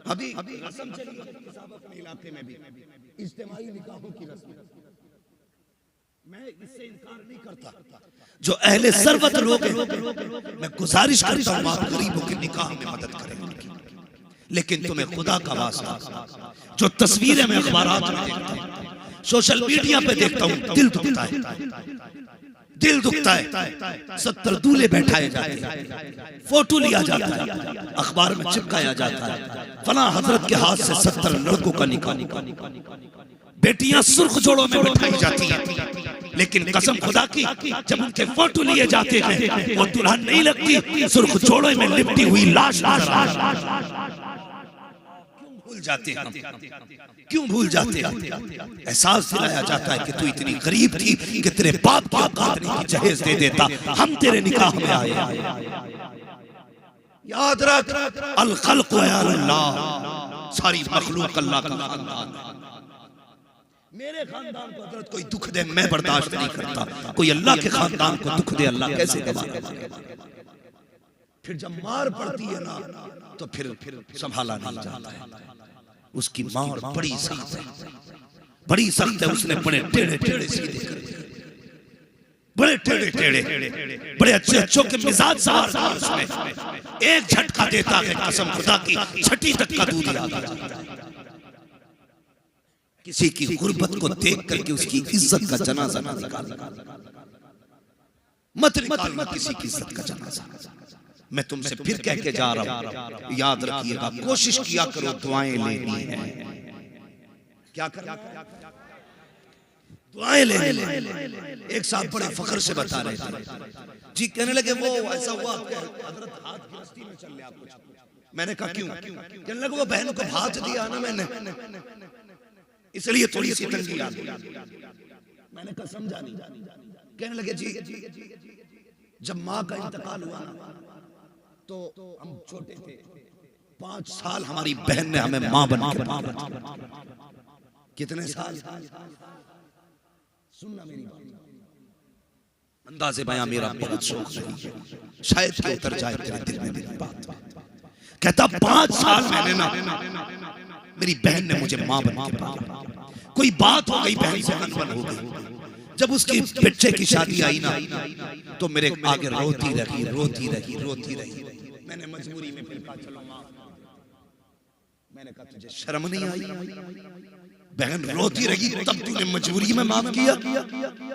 अभी रस्म चली है साहब अपने इलाके में भी इज्तिमाई निकाहों की रस्म, मैं इससे इनकार नहीं करता। जो अहले सरवत लोग हैं, मैं गुजारिश करता हूं आप गरीबों के निकाह में मदद करें, लेकिन तुम्हें खुदा का वास्ता, जो तस्वीरें मैं अखबारात में देखता हूं, सोशल मीडिया पे देखता हूं, दिल दुखता है, दिल दुखता है। 70 दूल्हे बैठाए जाते हैं, फोटो लिया जाता है, अखबार में चिपकाया जाता है, फला हजरत के हाथ से 70 लड़कों का निकाह, बेटियां सुर्ख जोड़ों में बैठाई जाती हैं, लेकिन कसम खुदा की जब उनके फोटो लिए जाते हैं वो दुल्हन नहीं लगती, सुर्ख जोड़ों में लिपटी हुई लाश। भूल जाते हैं, क्यों भूल जाते हैं? एहसास दिलाया जाता है कि तू इतनी गरीब थी कि तेरे बाप की औकात नहीं कि जहेज दे देता, हम तेरे निकाह में आए। याद रख, अल खल्क़ व अल्लाह, सारी मखलूक अल्लाह का खानदान है। मेरे खानदान को हजरत कोई दुख दे मैं बर्दाश्त नहीं करता, कोई अल्लाह के खानदान को दुख दे अल्लाह कैसे गवाएगा? फिर जब मार पड़ती है ना तो फिर संभाला नहीं जाता है। उसकी मार बड़ी सख्त है, बड़ी सख्त है। उसने बड़े टेढ़े टेढ़े सीधे कर दिए, बड़े टेढ़े टेढ़े, बड़े अच्छे अच्छों के मिजाज सवार किए उसने। एक झटका देता है कसम खुदा की, छठी तक का दूध याद आ जाता है। किसी की गुर्बत को देख करके उसकी इज्जत का जनाजा ना निकालना, मत निकालना किसी की इज्जत का जनाजा। मैं तुमसे फिर कह के जा रहा हूं, याद रखिएगा, कोशिश किया करो दुआएं लेनी है। क्या करना? दुआएं लेनी। एक साहब बड़े फख्र से बता रहे थे जी, कहने लगे वो ऐसा हुआ हजरत हाथ गिरफ्ती में चल लिया कुछ। मैंने कहा क्यों? कहने लगे वो बहन को भात दिया ना मैंने, इसलिए थोड़ी सी तंगी आ गई। मैंने कहा समझा नहीं। कहने लगे जी जब माँ का इंतकाल हुआ ना तो हम छोटे थे, 5 साल हमारी बहन ने हमें माँ बना के पाला। कितने साल? सुनना मेरी बात, अंदाज़े बयां मेरा बहुत शौक है, शायद कि उतर जाए तेरे दिल में मेरी बात। कहता 5 साल मैंने ना, मेरी बहन ने मुझे माँ बना के पाला। कोई बात हो गई, बहन से अनबन हो गई। जब उसकी बच्चे की शादी आई ना तो मेरे आगे रोती रही। मैंने मजबूरी में फिर कहा चलो माँ। मैंने कहा तुझे शर्म नहीं आई? बहन रोती रही तब तूने मजबूरी में माफ किया,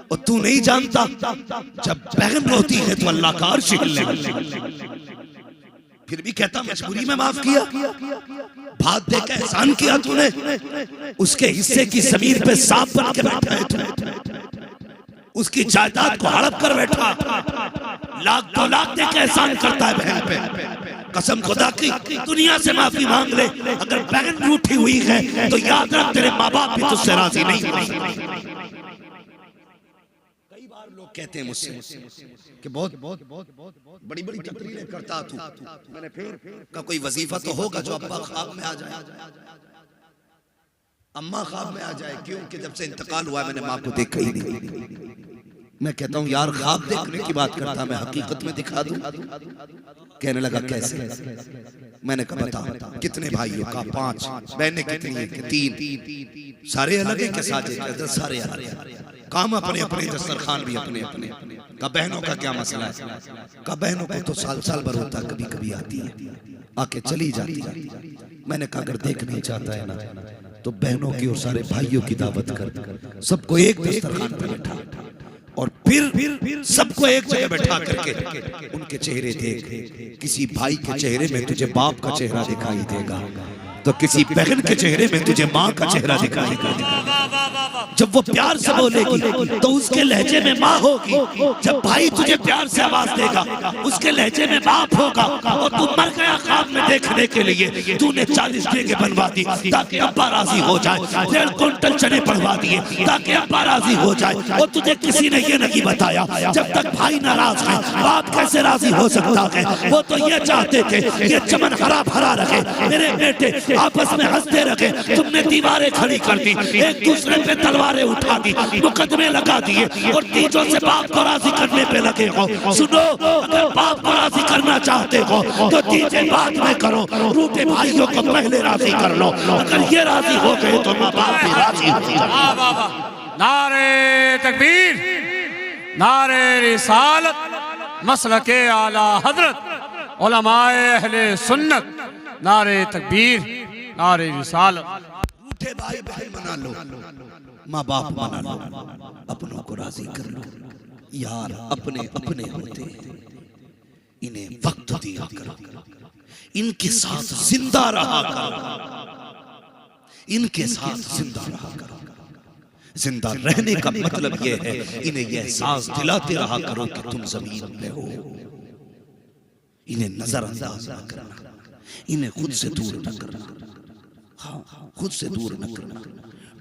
और तू नहीं जानता जब बहन रोती है तो अल्लाह का अर्श हिलने। फिर भी कहता मजबूरी में माफ किया। भात दे के एहसान किया तूने, उसके हिस्से की जमीन पे सांप बन के बैठा है तू, उसकी जायदाद को हड़प कर बैठा, लाख 2 लाख दे के एहसान करता है बहन पे। कसम खुदा की दुनिया से माफी मांग ले, अगर बहन रूठी हुई है तो याद रख तेरे माँ बाप भी तुझसे राजी नहीं। कई बार लोग कहते हैं मुझसे कि बहुत बड़ी तकरीरें करता तू। मैंने फिर का कोई वजीफा तो होगा जो अब्बा ख्वाब में आ जाए, अम्मा ख्वाब में आ जाए। क्योंकि जब से इंतकाल हुआ मैंने माँ को देखा ही नहीं। मैं कहता हूँ यार ख्वाब देखने की बात करता, मैं हकीकत में दिखा दूं। कहने लगा कैसे? मैंने कहा बता कितने भाइयों का? 5। बहनें कितनी है? 3। सारे अलग है के साजे? सारे अलग। काम अपने अपने, दस्तरखान भी अपने अपने। का बहनों का क्या मसला है? का बहनों को तो साल भर होता, कभी कभी आती है, आके चली जाती है। मैंने कहा अगर देख नहीं चाहता है ना तो बहनों की और सारे भाइयों की दावत कर, सबको एक दस्तरखान पर बैठा और फिर सबको एक जगह बैठा करके उनके चेहरे देख। किसी भाई के चेहरे में तुझे बाप का चेहरा दिखाई देगा, तो किसी बहन के चेहरे में तुझे माँ का चेहरा दिखाई देगा। जब वो प्यार से बोलेगी तो उसके लहजे में माँ होगी, जब भाई तुझे प्यार से आवाज देगा उसके लहजे में बाप होगा। और तू मर गया ख्वाब में देखने के लिए, तूने 40 डेगे बनवा दी ताकि अब्बा राजी हो जाए, 1.5 क्विंटल चने पड़वा दिए ताकि अब्बा राजी हो जाए, और तुझे किसी ने ये नहीं बताया जब तक भाई नाराज है बाप कैसे राजी हो सकता है। वो तो ये चाहते थे ये चमन हरा भरा रहे, मेरे बेटे आपस में हंसते रखे, तुमने दीवारें खड़ी कर दी, एक दूसरे पे तलवारें उठा दी, मुकदमे लगा दिए और तीजों से बाप को राजी करने पे लगे हो। सुनो, अगर बाप को राजी करना चाहते हो तो तीजे बाद में करो, रूठे भाइयों को पहले राजी कर लो। अगर ये राजी हो गए तो माँ बाप भी राजी हो जाएंगे। नारे तकबीर, नारे रिसालत, मसलके आला हजरत, उलमाए अहले सुन्नत, नारे तकबीर, नारे रिसालत। रूठे भाई बहन मना लो, माँ बाप मना लो, अपनों को राजी कर लो। यार अपने अपने होते हैं, इन्हें वक्त दिया करो, इनके साथ जिंदा रहा करो, इनके साथ जिंदा रहा करो। जिंदा रहने का मतलब यह है इन्हें यह एहसास दिलाते रहा करो कि तुम जमीन पे हो। इन्हें नजरअंदाज न करना, इन्हें खुद से दूर न करना। हाँ, खुद से दूर न करना।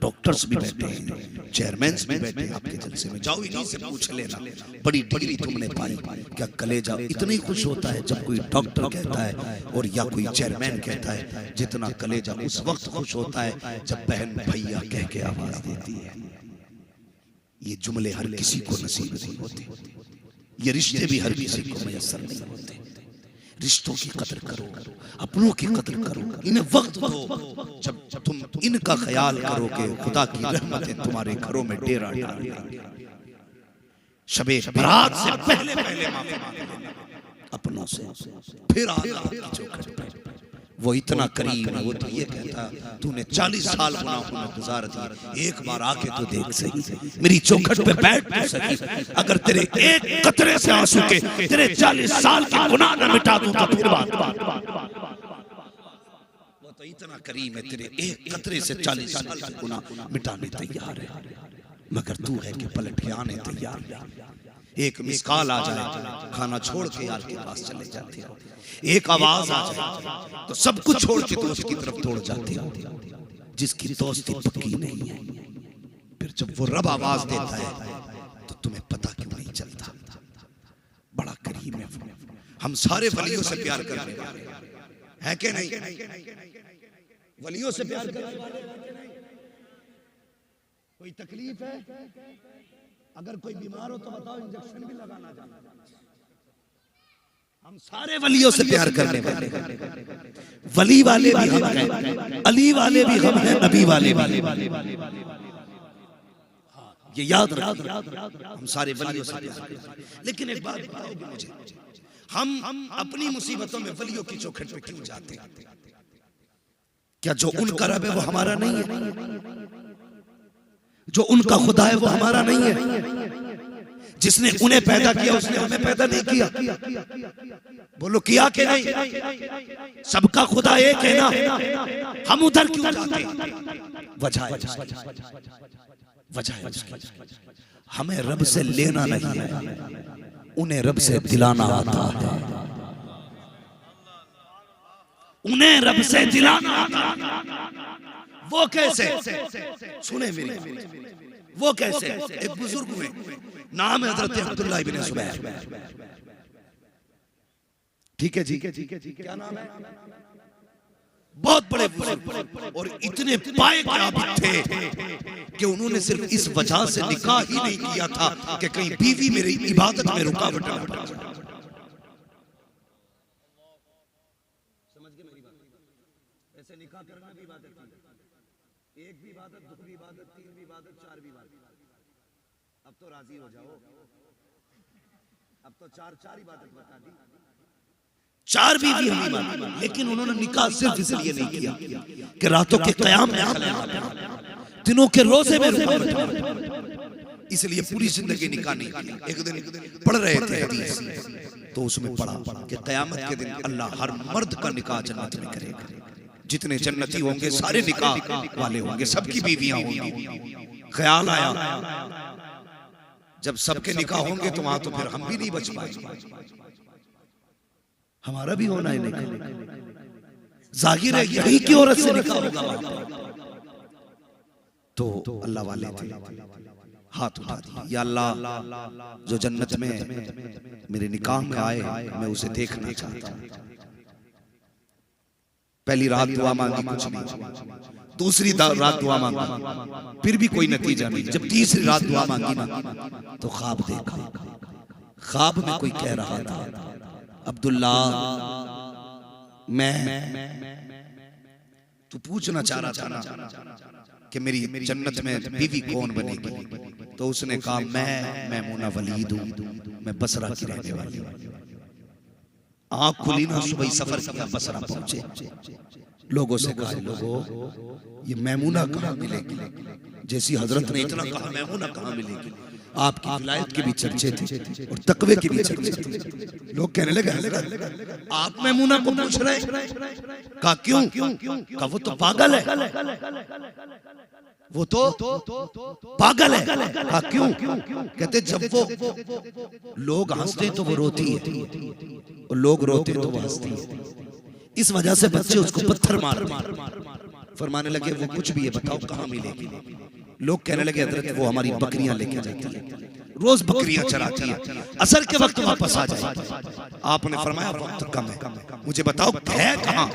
डॉक्टर्स भी बैठे हैं, चेयरमैन भी बैठे हैं आपके जलसे में, जाओ इन्हीं से पूछ लेना बड़ी डिग्री तुमने पाई क्या। कलेजा इतना ही खुश होता है जब कोई डॉक्टर कहता है और या कोई चेयरमैन कहता है, जितना कलेजा उस वक्त खुश होता है जब बहन भैया कह के आवाज देती है। ये जुमले हर किसी को नसीब नहीं होते, ये रिश्ते भी हर किसी को मैसर नहीं होते। रिश्तों की कदर करो, अपनों की कदर करो, इन्हें वक्त दो। जब तुम इनका ख्याल करोगे खुदा की रहमतें तुम्हारे घरों में डेरा डाल देंगे। शबे बारात से पहले पहले माफी मांग लेना अपनों से, फिर आना की चौखट पे। वो इतना करीब है, वो तो ये कहता तूने 40 साल गुनाहों में गुजार दिए, एक बार आके तो देख सही, मेरी चौखट पे बैठ तो सही। अगर तेरे एक कतरे से आंसू के तेरे 40 साल के गुनाह न मिटा दूं तो फिर बात। वो तो इतना करीम है, तेरे एक कतरे से 40 साल के गुनाह मिटाने तैयार है, मगर तू है कि पलट के आने तैयार है। एक मिस कॉल आ जाए, खाना छोड़ के यार के पास चले जाते हो। एक आवाज आ जाए तो सब कुछ छोड़ के दोस्त की तरफ दौड़ जाते हो, जिसकी दोस्ती पक्की नहीं है। फिर जब वो रब आवाज देता है तो तुम्हें पता क्यों नहीं चलता। बड़ा करीम है, हम सारे वलियों से प्यार करने वाले हैं कि नहीं? वलियों से प्यार करने वाले। कोई तकलीफ है? अगर कोई बीमार हो तो बताओ, इंजेक्शन भी लगाना जाना। हम सारे वलियों से प्यार करने वाले, वली वाले भी हम हैं, अली वाले भी हम हैं, नबी वाले भी। ये याद रखिए, हम सारे वलियों से प्यार करते हैं। लेकिन एक बात बताओगे मुझे, हम अपनी मुसीबतों में वलियों की चौखट पे क्यों जाते हैं? क्या जो उनका रब है वो हमारा नहीं है? जो उनका खुदा है वो हमारा नहीं है? जिसने उन्हें पैदा किया उसने हमें पैदा नहीं किया? बोलो किया कि नहीं? सबका खुदा एक है ना, हम उधर क्यों जाते? वजह है हमें रब से लेना नहीं है, उन्हें रब से दिलाना आता है। उन्हें रब से दिलाना आता है। वो कैसे? सुने मेरी, वो कैसे? एक बुजुर्ग हुए, नाम है हजरत अब्दुल्लाह इब्न जुबैर। ठीक है जी, क्या नाम है? बहुत बड़े बुजुर्ग और इतने पाए के आबिद थे कि उन्होंने सिर्फ इस वजह से निकाह ही नहीं किया था कि कहीं बीवी मेरी इबादत में रुकावट न पड़ जाए। समझ गए मेरी बात? ऐसे निकाह करना भी इबादत है, एक भी इबादत, दो भी इबादत, तीन भी इबादत, चार भी इबादत। अब तो राजी हो जाओ, अब तो चार इबादत बता दी, चार भी हम इबादत। लेकिन उन्होंने निकाह सिर्फ इसलिए नहीं किया कि रातों के क़याम में खलल, दिनों के रोजे में रुकावट, इसलिए पूरी जिंदगी निकाह नहीं किया। एक दिन पढ़ रहे थे हदीस, तो उसमें पढ़ा कि क़यामत के दिन अल्लाह हर मर्द का निकाह जन्नत में करेगा। जितने जन्नती होंगे सारे निकाह वाले होंगे, सबकी बीवियां होंगी। ख्याल आया जब सबके निकाह होंगे तो वहां तो फिर हम भी नहीं बच पाएंगे, हमारा भी होना है निकाह। जाहिर है यही की औरत से निकाह होगा वहां। तो अल्लाह वाले थे, हाथ उठा दिया, या अल्लाह जो जन्नत में मेरे निकाह में आए मैं उसे देखना चाहता हूं। पहली रात दुआ मांगी, कुछ नहीं। दूसरी रात दुआ मांगी, फिर भी कोई नतीजा नहीं। जब तीसरी रात दुआ मांगी ना, तो ख्वाब देखा। ख्वाब में कोई कह रहा था, अब्दुल्ला तू पूछना चाह रहा था ना कि मेरी जन्नत में बीवी कौन बनेगी? तो उसने कहा, मैं मैमूना वलीद हूं, मैं बसरा की रहने वाली हूं। आँख खुली ना, सुबह सफर किया, बसरा पहुंचे। लोगों से कहा, लोगों ये मैमूना कहाँ मिलेगी? जैसी हजरत ने इतना कहा, मैमूना कहाँ मिलेगी? आपकी विलायत के भी चर्चे थे और तकवे के भी चर्चे थे। लोग कहने लगे, आप मैमूना को पूछ रहे? कहा क्यों? कहा वो तो पागल है, वो तो पागल है। कहा क्यों? कहते जब वो लोग हंसते तो वो रोती है, और लोग रोते तो वो हंसती है। इस वजह से बच्चे उसको पत्थर मारते। फरमाने लगे, वो कुछ भी है, बताओ कहाँ मिलेगी? लोग कहने लगे, हजरत वो हमारी बकरियां लेके जाती है, रोज बकरियां चराती है, असर के वक्त वापस आ जाएगी। आपने फरमाया वक्त कम है, मुझे बताओ है कहाँ?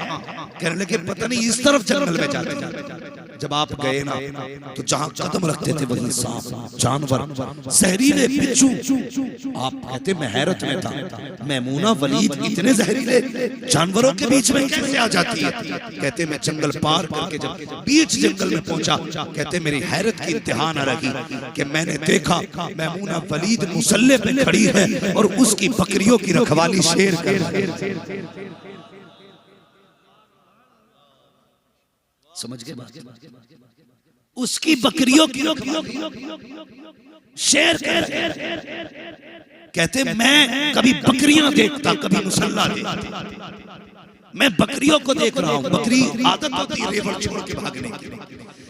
कहने लगे, पता नहीं, इस तरफ जंगल में जाते। जब आप गए ना, तो जहां कदम रखते थे वही सांप, जानवर, जहरीले बिच्छू। आप कहते, मैं हैरत में था, मैमूना वलीद इतने जहरीले जानवरों के बीच में कैसे आ जाती है? कहते, मैं जंगल पार करके जब बीच जंगल में पहुंचा, कहते मेरी हैरत की इंतहा न रही कि मैंने देखा मैमूना वलीद मुसल्ले पे खड़ी है और उसकी बकरियों की रखवाली शेर कर रही है। समझ गए बात? उसकी बकरियों की शेर कर। कहते मैं कभी बकरियां देखता, कभी मुसल्ला देखता। मैं बकरियों को देख रहा हूं। बकरी आदत होती है रेवड़ छोड़ के भागने की।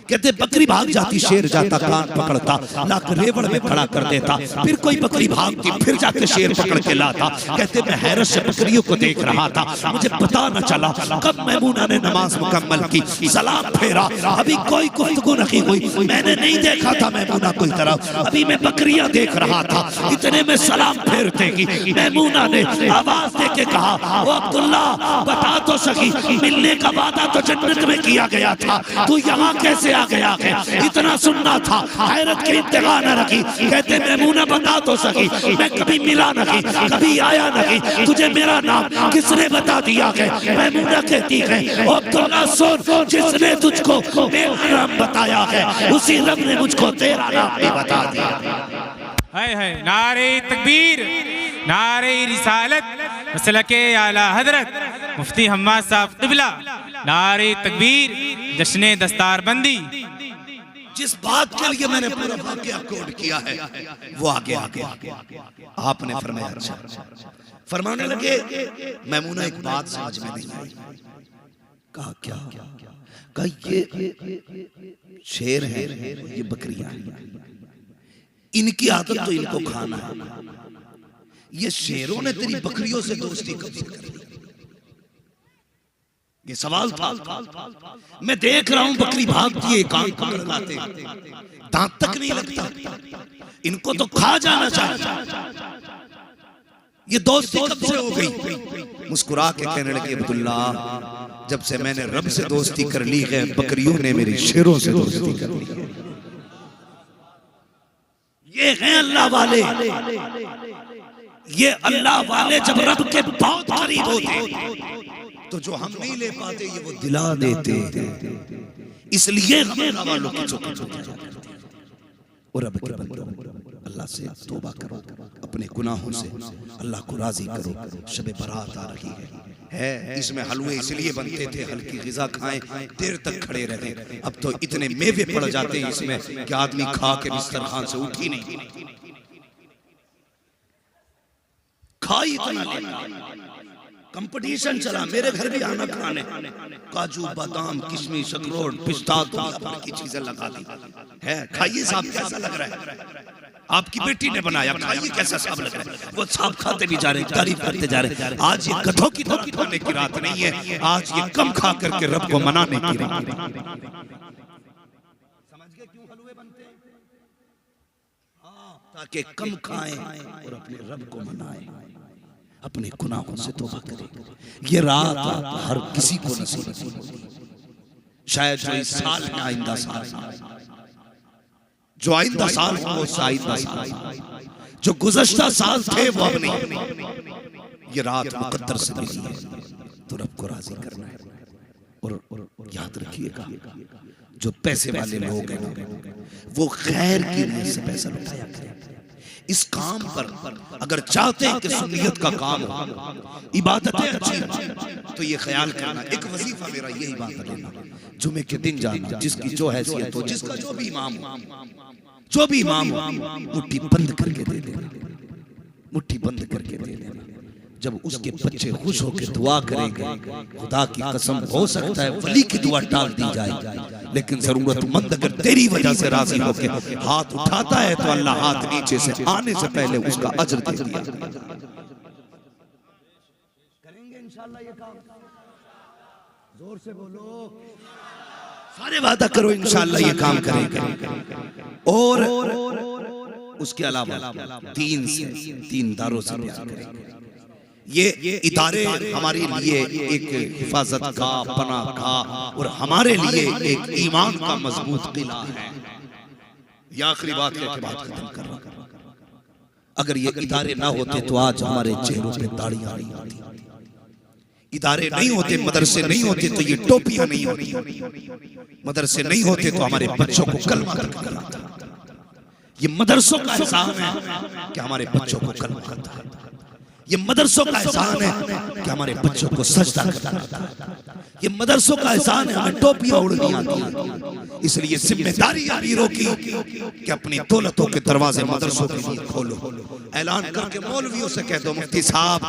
कहते बकरी भाग जाती, शेर जाता, कान पकड़ता, लाकर रेवड़ में खड़ा कर देता। फिर कोई बकरी भागती, फिर जाके शेर पकड़ के लाता। कहते मैं हैरत से बकरियों को देख रहा था, मुझे पता न चला कब मैमूना ने नमाज मुकम्मल की, सलाम फेरा, अभी कोई गुफ्तगू नहीं हुई, मैंने नहीं देखा था मैमूना कोई तरफ, अभी मैं बकरियां देख रहा था। इतने में सलाम फेरते की मैमूना ने आवाज दे के कहा, ओ अब्दुल्ला बता तो सकी, मिलने का वादा तो जन्नत में किया गया था, तू यहाँ कैसे आ गया है? इतना सुनना था, हैरत की इंतहा न रखी। कहते मैमूना बता तो सकी, मैं कभी मिला नहीं, कभी आया नहीं, तुझे मेरा नाम किसने बता दिया है? मैमूना कहती है, ओ अब्दुल्ला सुन, जिसने तुझको मेरा नाम बताया है, उसी रब ने मुझको तेरा नाम भी बता दिया। है नारे तकबीर, नारे रिसालत, मसलके आला हजरत मुफ्ती हम्माद साहब क़िबला, नारे तकबीर, जश्ने दस्तारबंदी। जिस बात के लिए मैंने पूरा वाक़या कोड किया है, वो आगे आगे आपने फरमाया। अच्छा, फरमाने लगे, मैमूना एक बात समझ में नहीं आई। कहा क्या? कहा ये शेर है, ये बकरियां, इनकी आदत तो इनको खाना है। ये शेरों ने तेरी बकरियों से दोस्ती कब से कर ली? ये सवाल था। मैं देख रहा हूं बकरी भागती है, कान कान लगाते, दांत तक नहीं लगता, इनको तो खा जाना चाहिए। ये दोस्ती कब से हो गई? मुस्कुरा के कहने लगे, अब्दुल्ला जब से मैंने रब से दोस्ती कर ली है, बकरियों ने मेरी शेरों से दोस्ती कर ली। ये हैं अल्लाह वाले। ये अल्लाह वाले जब रब के बहुत करीब होते तो जो हम नहीं ले पाते ये वो दिला देते। इसलिए हम अल्लाह वालों की चौकी और रब के बंदों, अल्लाह से तौबा करो, अपने गुनाहों से अल्लाह को राजी करो। शब बारात आ रही है, इसमें हलवे इसलिए बनते थे हल्की ग़िज़ा खाएं, देर तक खड़े रहें। अब तो इतने मेवे पड़ जाते हैं इसमें कि आदमी खा के बिस्तरखान से उठ ही नहीं, खाई इतना लेना। कंपटीशन चला, मेरे घर भी आना खाने, काजू बादाम किशमिश अखरोट पिस्ता की चीजें लगा दी है। खाइए साहब कैसा लग रहा है? आपकी बेटी ने बनाया, खाइए कैसा साहब लग रहा है? वो साहब खाते भी जा रहे, तारीफ करते जा रहे। आज ये गधों की तरह खाने की रात नहीं है, आज ये कम खा करके रब को मनाने की रात है। समझ गए क्यों हलवे बनते हैं? ताकि कम खाएं और अपने रब को मनाएं। अपने गुनाहों से तौबा करे। ये रात हर किसी को नसीब होगी। शायद जो इस साल में आइंदा साल, जो आइंदा साल वो आइंदा साल, जो गुज़श्ता साल थे वो अब नहीं। ये रात मुकद्दर से मिली है तो रब को राजी करना है। और याद रखिएगा, जो पैसे वाले लोग हैं वो खैर की नीयत से पैसा लुटाया करें। इस काम पर अगर चाहते हैं कि सुन्नियत का काम हो, इबादतें अच्छी हो, तो ये ख्याल करना, एक वजीफा मेरा यही बात लेना, जुमे के दिन जाना, जिसकी जो हैसियत हो, जिसका जो भी इमाम हो, जो भी इमाम हो, मुट्ठी बंद करके दे देना, मुट्ठी बंद करके दे देना। जब उसके बच्चे खुश होकर दुआ करेंगे, खुदा की कसम हो सकता है वली की दुआ टाल दी जाए, लेकिन जरूरतमंद अगर तेरी वजह से राजी होकर हाथ उठाता है तो अल्लाह हाथ नीचे से आने से पहले उसका अजर दे दिया। करेंगे इंशाअल्लाह ये काम, जोर से बोलो, सारे वादा करो इंशाअल्लाह ये काम करेंगे। और उसके अलावा तीन दारों से प्यार करेंगे। ये इदारे हमारे लिए एक हिफाजत का, पनाह का और हमारे लिए एक ईमान का मजबूत किला है। ये आखिरी बात है कि बात खत्म कर रहा हूं। अगर ये इदारे ना होते तो आज हमारे चेहरों पे दाढ़ियां नहीं होती, इदारे नहीं होते, मदरसे नहीं होते तो ये टोपियां नहीं होती, मदरसे नहीं होते तो हमारे बच्चों को कलमा करता था। ये मदरसों का एहसान है कि हमारे बच्चों को कलमा करता है। ये मदरसों का एहसान है कि हमारे बच्चों को सजदा करना। ये मदरसों का एहसान है हमें टोपियां उड़नी आती हैं। इसलिए जिम्मेदारी अमीरों की कि अपनी दौलतों के दरवाजे मदरसों के लिए खोलो। ऐलान करके मौलवियों से कह दो, मुफ्ती साहब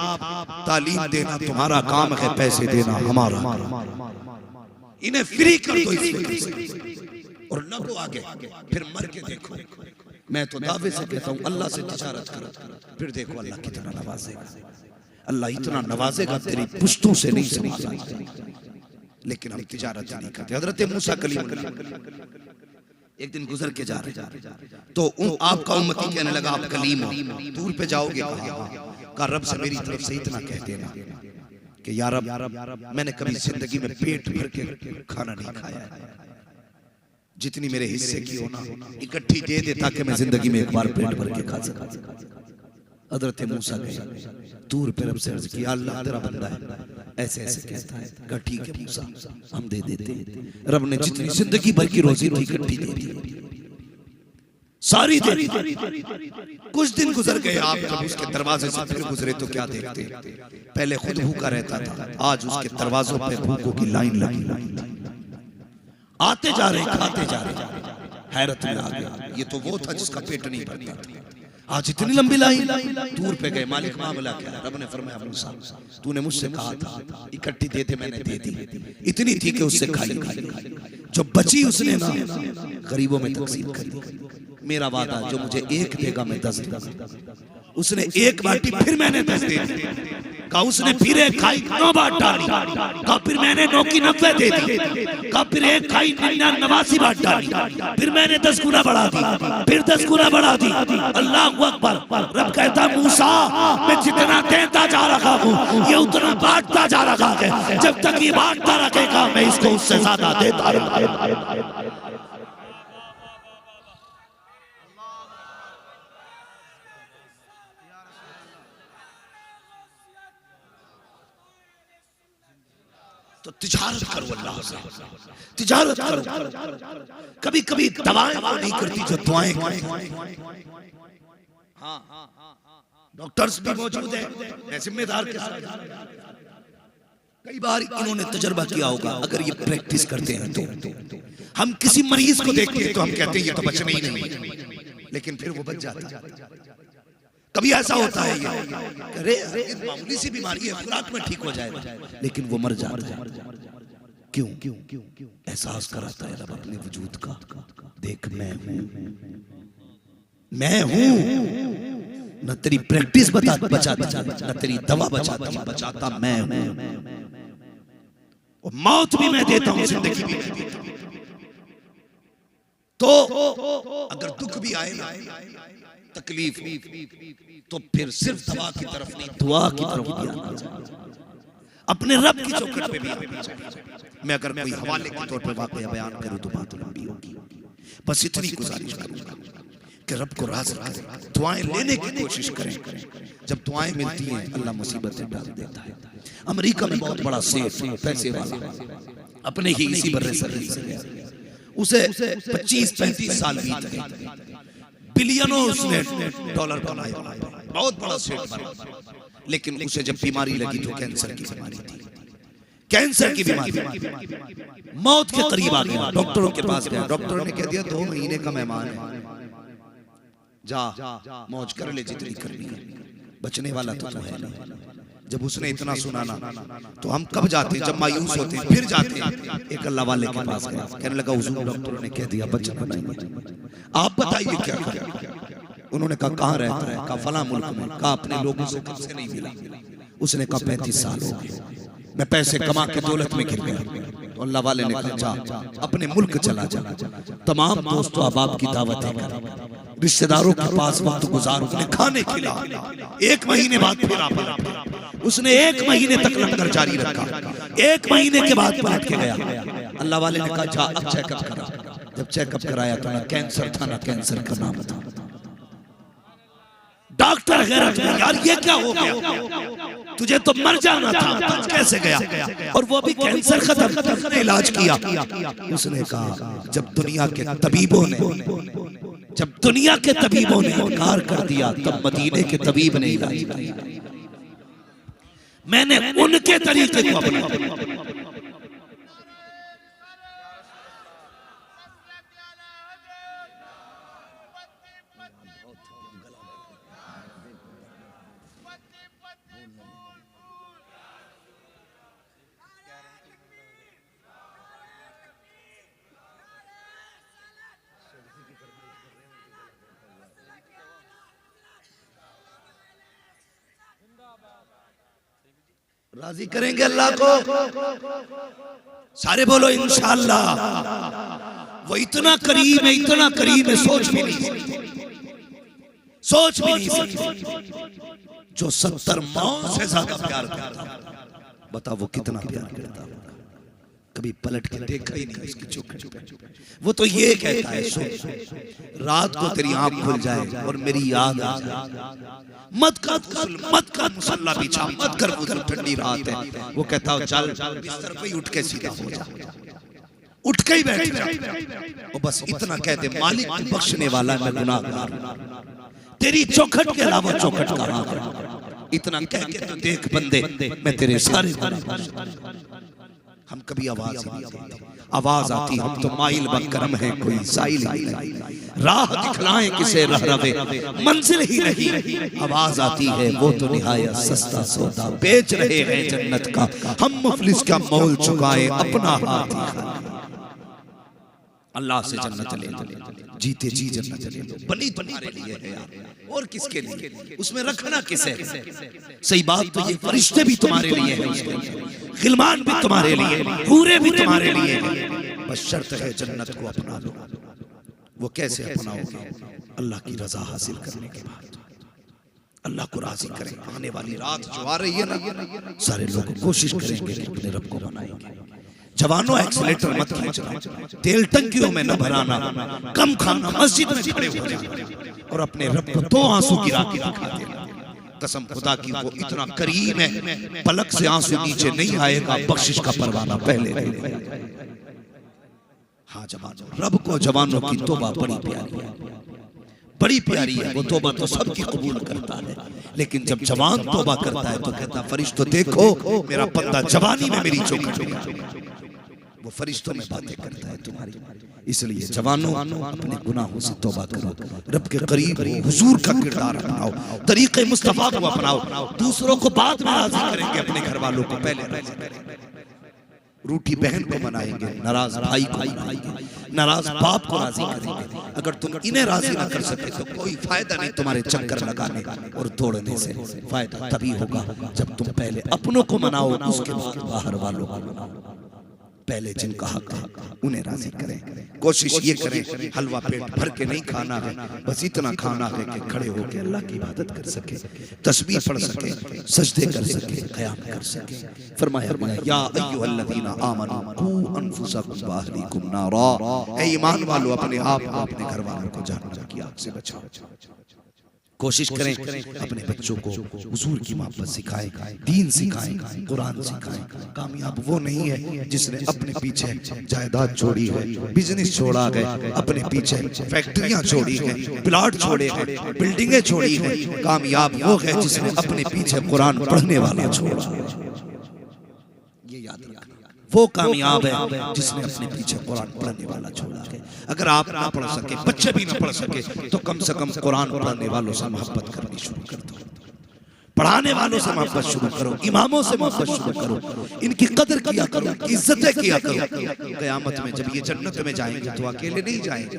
तालीम देना तुम्हारा काम है, पैसे देना हमारा। इन्हें फ्री कर दो इस वक्त से और लगो आगे, फिर मर के देखो। मैं तो दावे से कहता हूँ अल्लाह से तिजारत करो, फिर देखो अल्लाह कितना नवाजेगा। अल्लाह इतना नवाजेगा तेरी पुश्तों से नहीं समझा। लेकिन हम तिजारत नहीं करते। हजरत मूसा कलीम एक दिन गुजर के जा रहे तो आपका उम्मती कहने लगा आप कलीम हो, दूर पे जाओगे? कहा रब से मेरी तरफ से इतना कह देना कि यार रब मैंने कभी जिंदगी में पेट भर के खाना नहीं खाया है, जितनी मेरे हिस्से की हो ना इकट्ठी दे दे ताकि मैं जिंदगी में एक बार पेट भर के खा सकूं। हजरत मूसा गए दूर पे रब से अर्ज किया, अल्लाह तेरा बंदा है ऐसे ऐसे कहता है। कहा ठीक है मूसा हम दे देते। रब ने जितनी जिंदगी भर की रोजी थी इकट्ठी दे दी, सारी दे दी। कुछ दिन गुजर गए, आप जब उसके दरवाजे से फिर गुजरे तो क्या देखते? पहले खुद भूखा रहता था, आज उसके दरवाजों पे भूखों की लाइन लगी। आते जा रहे खाते जा रहे, हैरत में आ गया ये तो वो था जिसका पेट नहीं भरता था, आज इतनी लंबी लाइन। दूर पे गए, मालिक मामला क्या है? रब ने फरमाया मूसा तूने मुझसे कहा था इकट्ठी दे दे, मैंने दे दी। इतनी थी कि उससे खाली जो बची उसने ना गरीबों में तकसीम कर दी। मेरा वादा जो मुझे एक देगा मैं 10 दूंगा। उसने एक बाटी फिर मैंने 10 दे दी। कहा उसने फिर एक खाई 9 बार डाली। कहा फिर मैंने 9 की 90 दे दी। कहा फिर एक खाई 89 बार डाली। फिर मैंने 10 गुना बढ़ा दी, फिर 10 गुना बढ़ा दी। अल्लाह अकबर। रब कहता मूसा मैं जितना देता जा रहा हूँ ये उतना बांटता जा रहा है, जब तक ये बांटता रखेगा मैं इसको उससे ज्यादा देता रहूंगा। तो तिजारत करो अल्लाह से, तिजारत करो। कभी कभी दवाएं नहीं करती जो दुआएं करती। हाँ डॉक्टर्स भी मौजूद है जिम्मेदार के साथ। कई बार इन्होंने तजर्बा किया होगा, अगर ये प्रैक्टिस करते हैं तो हम किसी मरीज को देखते हैं तो हम कहते हैं ये तो बचना ही नहीं, लेकिन फिर वो बच जाता है। कभी ऐसा होता है ये अरे मामूली सी बीमारी है खुराक में ठीक हो जाएगा, लेकिन वो मर जाता है। क्यों? एहसास कराता है रब अपने वजूद का। देख मैं हूं, न तेरी प्रैक्टिस बचाता, न तेरी दवा बचाता मैं हूं। और मौत भी मैं देता हूं, जिंदगी भी मैं देता हूं। तो अगर दुख भी आए तकलीफ हो तो फिर सिर्फ दवा की तरफ नहीं, दुआ की तरफ भी आना चाहिए, अपने रब की चौखट पे भी आना चाहिए। मैं अगर कोई हवाले के तौर पे वाकया बयान करूं तो बात लंबी होगी, बस इतनी गुजारिश करूंगा कि रब को राज़ी करें, दुआएं लेने की कोशिश करें। जब दुआएं मिलती हैं अल्लाह मुसीबतें डाल देता है। अमेरिका में बहुत बड़ा सेठ पैसे वाला अपने ही इसी बर्रे सरहद से गया, उसे 25-35 साल बीत गए, बिलियनों उसने डॉलर कमाए, बहुत बड़ा सेठ बना, लेकिन उसे जब बीमारी लगी तो कैंसर की बीमारी थी, कैंसर की बीमारी, मौत के करीब आ गया। डॉक्टरों के पास गया, डॉक्टरों ने कह दिया 2 महीने का मेहमान है, जा मौज कर ले जितनी करनी है, बचने वाला तो है नहीं। जब उसने इतना सुना ना तो हम कब जाते, जब मायूस होते फिर जाते। एक अल्लाह वाले के पास गया, कहने लगा हुजूर डॉक्टरों ने कह दिया बचना नहीं, आप बताइए क्या करें। उन्होंने कहा कहाँ रहता है, कहा फला मुल्क में, कहा अपने लोगों से कब से नहीं मिला। उसने कहा 35 साल हो गए, मैं पैसे कमा के दौलत में गिर गया। तो अल्लाह वाले ने कहा जा अपने मुल्क चला जा, तमाम दोस्तों अहबाब की दावतें कर, रिश्तेदारों के पास वक्त गुजार, उन्हें खाने खिला। 1 महीने बाद फिर आप, उसने 1 महीने तक लंगर जारी रखा। 1 महीने के बाद पलट के गया। अल्लाह वाले ने कहा जा अब चेकअप करा। जब चेकअप कराया तो ना कैंसर था ना कैंसर का नाम था। डॉक्टर हैरत में, यार ये क्या हो गया, तुझे तो मर जाना था, बच कैसे गया। और वो भी कैंसर खत्म, इलाज किया। उसने कहा जब दुनिया के तबीबों ने इनकार कर दिया तब मदीने के तबीब ने इलाज किया। मैंने उनके तरीके को अपनाया। राजी करेंगे अल्लाह को, सारे बोलो इंशाअल्लाह। वो इतना करीब है, इतना करीब है, सोच भी नहीं सकते। जो 70 मौत से ज्यादा प्यार करता, बताओ वो कितना प्यार करता। कभी पलट के देखा ही नहीं उसकी चौखट पे। वो तो ये कहता है सो रात को तेरी आंख खुल जाए और मेरी याद आ जाए, मत कर मुसल्ला बिछा, मत कर गुजर, ठंडी रात है। वो कहता हो चल बिस्तर पे उठ के सीधा हो जा, उठ के ही बैठ जा। और बस इतना कहते मालिक तू बख्शने वाला, मैं गुनाहगार, तेरी चौखट के अलावा चौखट कहां है। इतना कह के तो देख बंदे मैं तेरे सारे गुनाह, हम कभी आवाज नहीं देते, आवाज आती हम तो माइल बकरम है कोई साइल ही नहीं, राह दिखलाएं किसे रह रवे मंजिल ही नहीं। आवाज आती है वो तो निहायत सस्ता सौदा बेच रहे हैं जन्नत का, हम मुफलिस का मोल चुकाए अपना हाथ। अल्लाह से जन्नत ले लो, जीते जी जन्नत ले लो, बनी तुम्हारे लिए है यार, और किसके लिए, उसमें रखना किसे। सही बात तो ये फरिश्ते भी तुम्हारे लिए हैं, गिलमान भी तुम्हारे लिए, पूरे भी तुम्हारे लिए, बस शर्त है जन्नत को अपना लो। वो कैसे अपनाओगे, अल्लाह की रजा हासिल करने के बाद, अल्लाह को राजी करें। आने वाली रात जो आ रही है ना, सारे लोग कोशिश करेंगे अपने रब को मनाएंगे। जवानों एक्सीलेटर मत खींचना, तेल टंकियों में न भराना, कम खाना, मस्जिद में खड़े हो जाना और अपने रब को 2 आंसू गिरा के दिखा देना। कसम खुदा की वो इतना करीम है, पलक से आंसू नीचे नहीं आएगा, बख्शिश का परवाना पहले रहेगा। हाँ जवानों, रब को जवानों की तौबा बड़ी प्यारी है, बड़ी प्यारी है। वो तौबा तो सबकी कबूल करता है, लेकिन जब जवान तौबा करता है तो कहता फरिश्तों देखो मेरा बंदा जवानी में मेरी चौखट में, वो फरिश्तों में बातें करता है तुम्हारी। इसलिए जवानों अपने गुनाहों से तौबा करो, रब के करीब हुजूर का किरदार अपनाओ, तरीके मुस्तफा को अपनाओ। दूसरों को बाद में राजी करेंगे, अपने घर वालों को पहले राजी करेंगे। रूठी बहन को मनाएंगे, नाराज भाई को मनाएंगे, नाराज बाप को राजी करेंगे। अगर तुम इन्हें राजी ना कर सके तो कोई फायदा नहीं तुम्हारे चक्कर लगाने और दौड़ने से। फायदा तभी होगा जब तुम पहले अपनों को मनाओ, उसके बाद बाहर वालों को मनाओ। पहले जिनका हक है उन्हें राजी करें। कोशिश ये करें हलवा पेट भर के नहीं खाना है, बस इतना खाना है कि खड़े होकर अल्लाह की इबादत कर सके, तस्बीह पढ़ सके, सजदे कर सके, क़याम कर सके। फरमाया या अय्युहल्लज़ीना आमनू कू अनफुसकुम व अहलीकुम नारा, ऐ ईमान वालों अपने आप को अपने घर वालों को जहन्नम की आग से बचाओ। कोशिश करें अपने बच्चों को हुजूर की मोहब्बत सिखाएं, दीन सिखाएं, कुरान सिखाएं। कामयाब वो नहीं है जिसने अपने पीछे जायदाद छोड़ी है, बिजनेस छोड़ा है, अपने पीछे फैक्ट्रियां छोड़ी हैं, प्लॉट छोड़े हैं, बिल्डिंगें छोड़ी हैं। कामयाब वो है जिसने अपने पीछे कुरान पढ़ने वाला छोड़ा। ये याद रखना, वो कामयाब है जिसने अपने पीछे कुरान पढ़ने वाला छोड़ा है। अगर आप ना पढ़ सके, बच्चे भी ना पढ़ सके, तो कम से कम कुरान पढ़ने वालों से मोहब्बत करनी शुरू कर दो, पढ़ाने वालों से मोहब्बत शुरू करो, इमामों से मोहब्बत शुरू करो, इनकी कदर किया करो, इज्जतें किया करो। क़यामत में जब ये जन्नत में जाएंगे तो अकेले नहीं जाएंगे,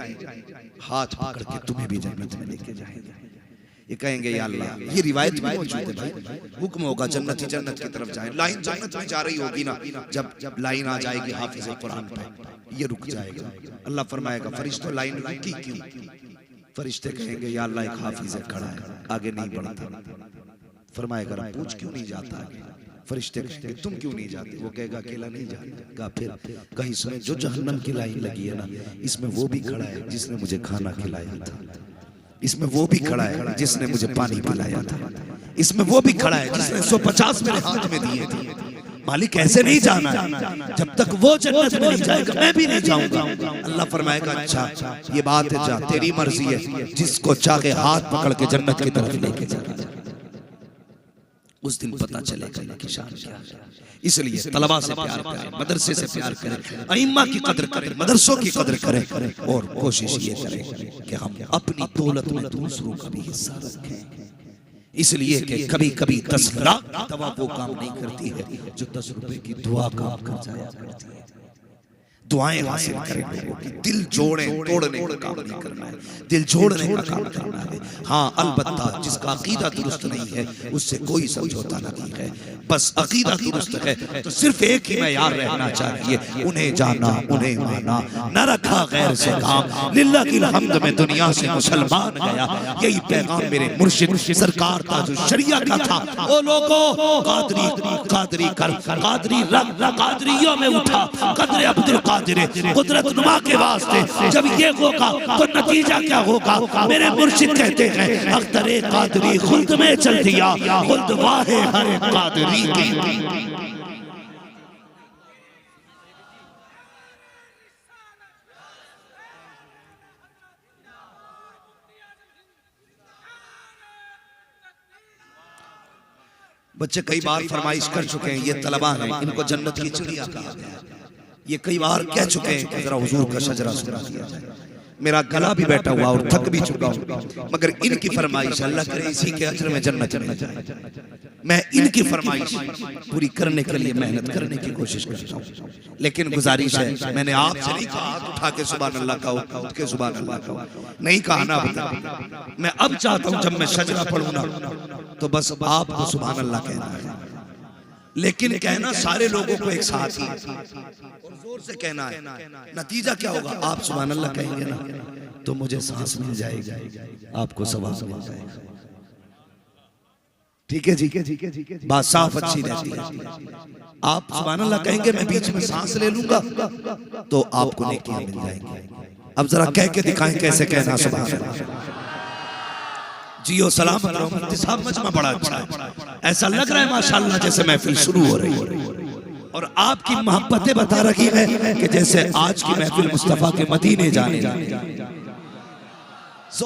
हाथ पकड़ के तुम्हें भी जन्नत में लेके जाएंगे। ये कहेंगे या अल्लाह, ये रिवायत में मौजूद है भाई, हुक्म होगा जन्नत ही जन्नत की तरफ जाए। लाइन जन्नत में जा रही होगी ना, जब लाइन आ जाएगी हाफिज़ कुरान पे, ये रुक जाएगा। अल्लाह फरमाएगा फरिश्तों लाइन रुकी क्यों? फरिश्ते कहेंगे या अल्लाह एक हाफिज़ खड़ा है, आगे नहीं बढ़ता। फरमाएगा पूछ क्यों नहीं जाता आगे? फरिश्ते कहेंगे तुम क्यों नहीं जाते? वो कहेगा अकेला नहीं जाता। फिर कहीं सुने जो जहन्नम की लाइन लगी है ना, इसमें वो भी खड़ा है जिसने मुझे खाना खिलाया था, इसमें वो भी खड़ा है जिसने मुझे पानी पिलाया था, इसमें वो भी खड़ा है जिसने 150 मेरे हाथ में दिए थे। मालिक ऐसे नहीं जाना है, जब तक वो जन्नत में नहीं जाएगा मैं भी नहीं जाऊंगा। अल्लाह फरमाएगा अच्छा ये बात है, जा तेरी मर्जी है, जिसको चाहे हाथ पकड़ के जन्नत की तरफ लेके जाएगा। उस दिन पता चलेगा इनकी शान क्या है। इसलिए तलबा से प्यार करें, मदरसे से प्यार करें, अइम्मा की कदर करें, मदरसों की कदर करें, और कोशिश ये करें कि हम अपनी दौलत में दूसरों का भी हिस्सा रखें। इसलिए कि कभी कभी 10 लाख दवा वो काम नहीं करती है जो 10 रुपए की दुआ काम कर जाया करती है। दुआएं हासिल करें लोगों की, दिल जोड़ें, तोड़ने का काम नहीं करना है, दिल जोड़ने का काम करना है। हाँ अलबत्ता जिसका अकीदा दुरुस्त नहीं है उससे कोई समझौता नहीं है, बस अकीदा दुरुस्त है तो सिर्फ एक ही मयार रहना चाहिए, उन्हें जाना उन्हें माना, न रखा गैर से काम। लिल्लाह की हम्द में दुनिया से मुसलमान गया, यही पैगाम मेरे मुर्शिद सरकार का जो शरिया का था। ओ लोगों कादरी कादरी कर, कादरी रग कादरियों में उठा, कदर अब्दुल कुदरत नुमा के वास्ते जब ये होगा तो नतीजा क्या होगा? मेरे मुर्शिद कहते हैं अख्तरे कादरी खुल्द में चल दिया, खुल्द वाहे हर कादरी की। बच्चे कई बार फरमाइश कर चुके हैं, ये तलबा हैं, इनको जन्नत की चिड़िया कहा गया। ये कई बार कह चुके हैं कि जरा हुजूर का शजरा सुना दिया जाए। मेरा गला भी बैठा हुआ और थक भी चुका हूं, मगर इनकी फरमाइश अल्लाह करे इसी के अजर में जन्नत में जाए। मैं इनकी फरमाइश पूरी करने के लिए मेहनत करने की कोशिश करता हूं, लेकिन गुजारिश है, मैंने आपसे नहीं कहा उठा के सुभान अल्लाह कहो, उठ के सुभान अल्लाह कहो, नहीं कहा ना बता। मैं अब चाहता हूं जब मैं शजरा पढ़ूं ना तो बस आपको सुभान अल्लाह कहना है, लेकिन कहना सारे लोगों को एक साथ ही और जोर से कहना है। नतीजा क्या होगा? आप सुभान अल्लाह कहेंगे ना तो मुझे सांस मिल जाएगी, आपको सवाब मिल जाएगा। ठीक है जी, बात साफ अच्छी रहती है। आप सुभान अल्लाह कहेंगे, मैं बीच में सांस ले लूंगा तो आपको नेकियां मिल जाएंगी। अब जरा कह के दिखाएं कैसे कहना सुभान अल्लाह। जियो सलामत रहो। मुफ्ती साहब मजमा बड़ा अच्छा है, ऐसा लग रहा है माशाल्लाह जैसे महफिल शुरू हो रही है, और आपकी मोहब्बतें बता रही है कि जैसे आज की महफिल मुस्तफा के मदीने जाने।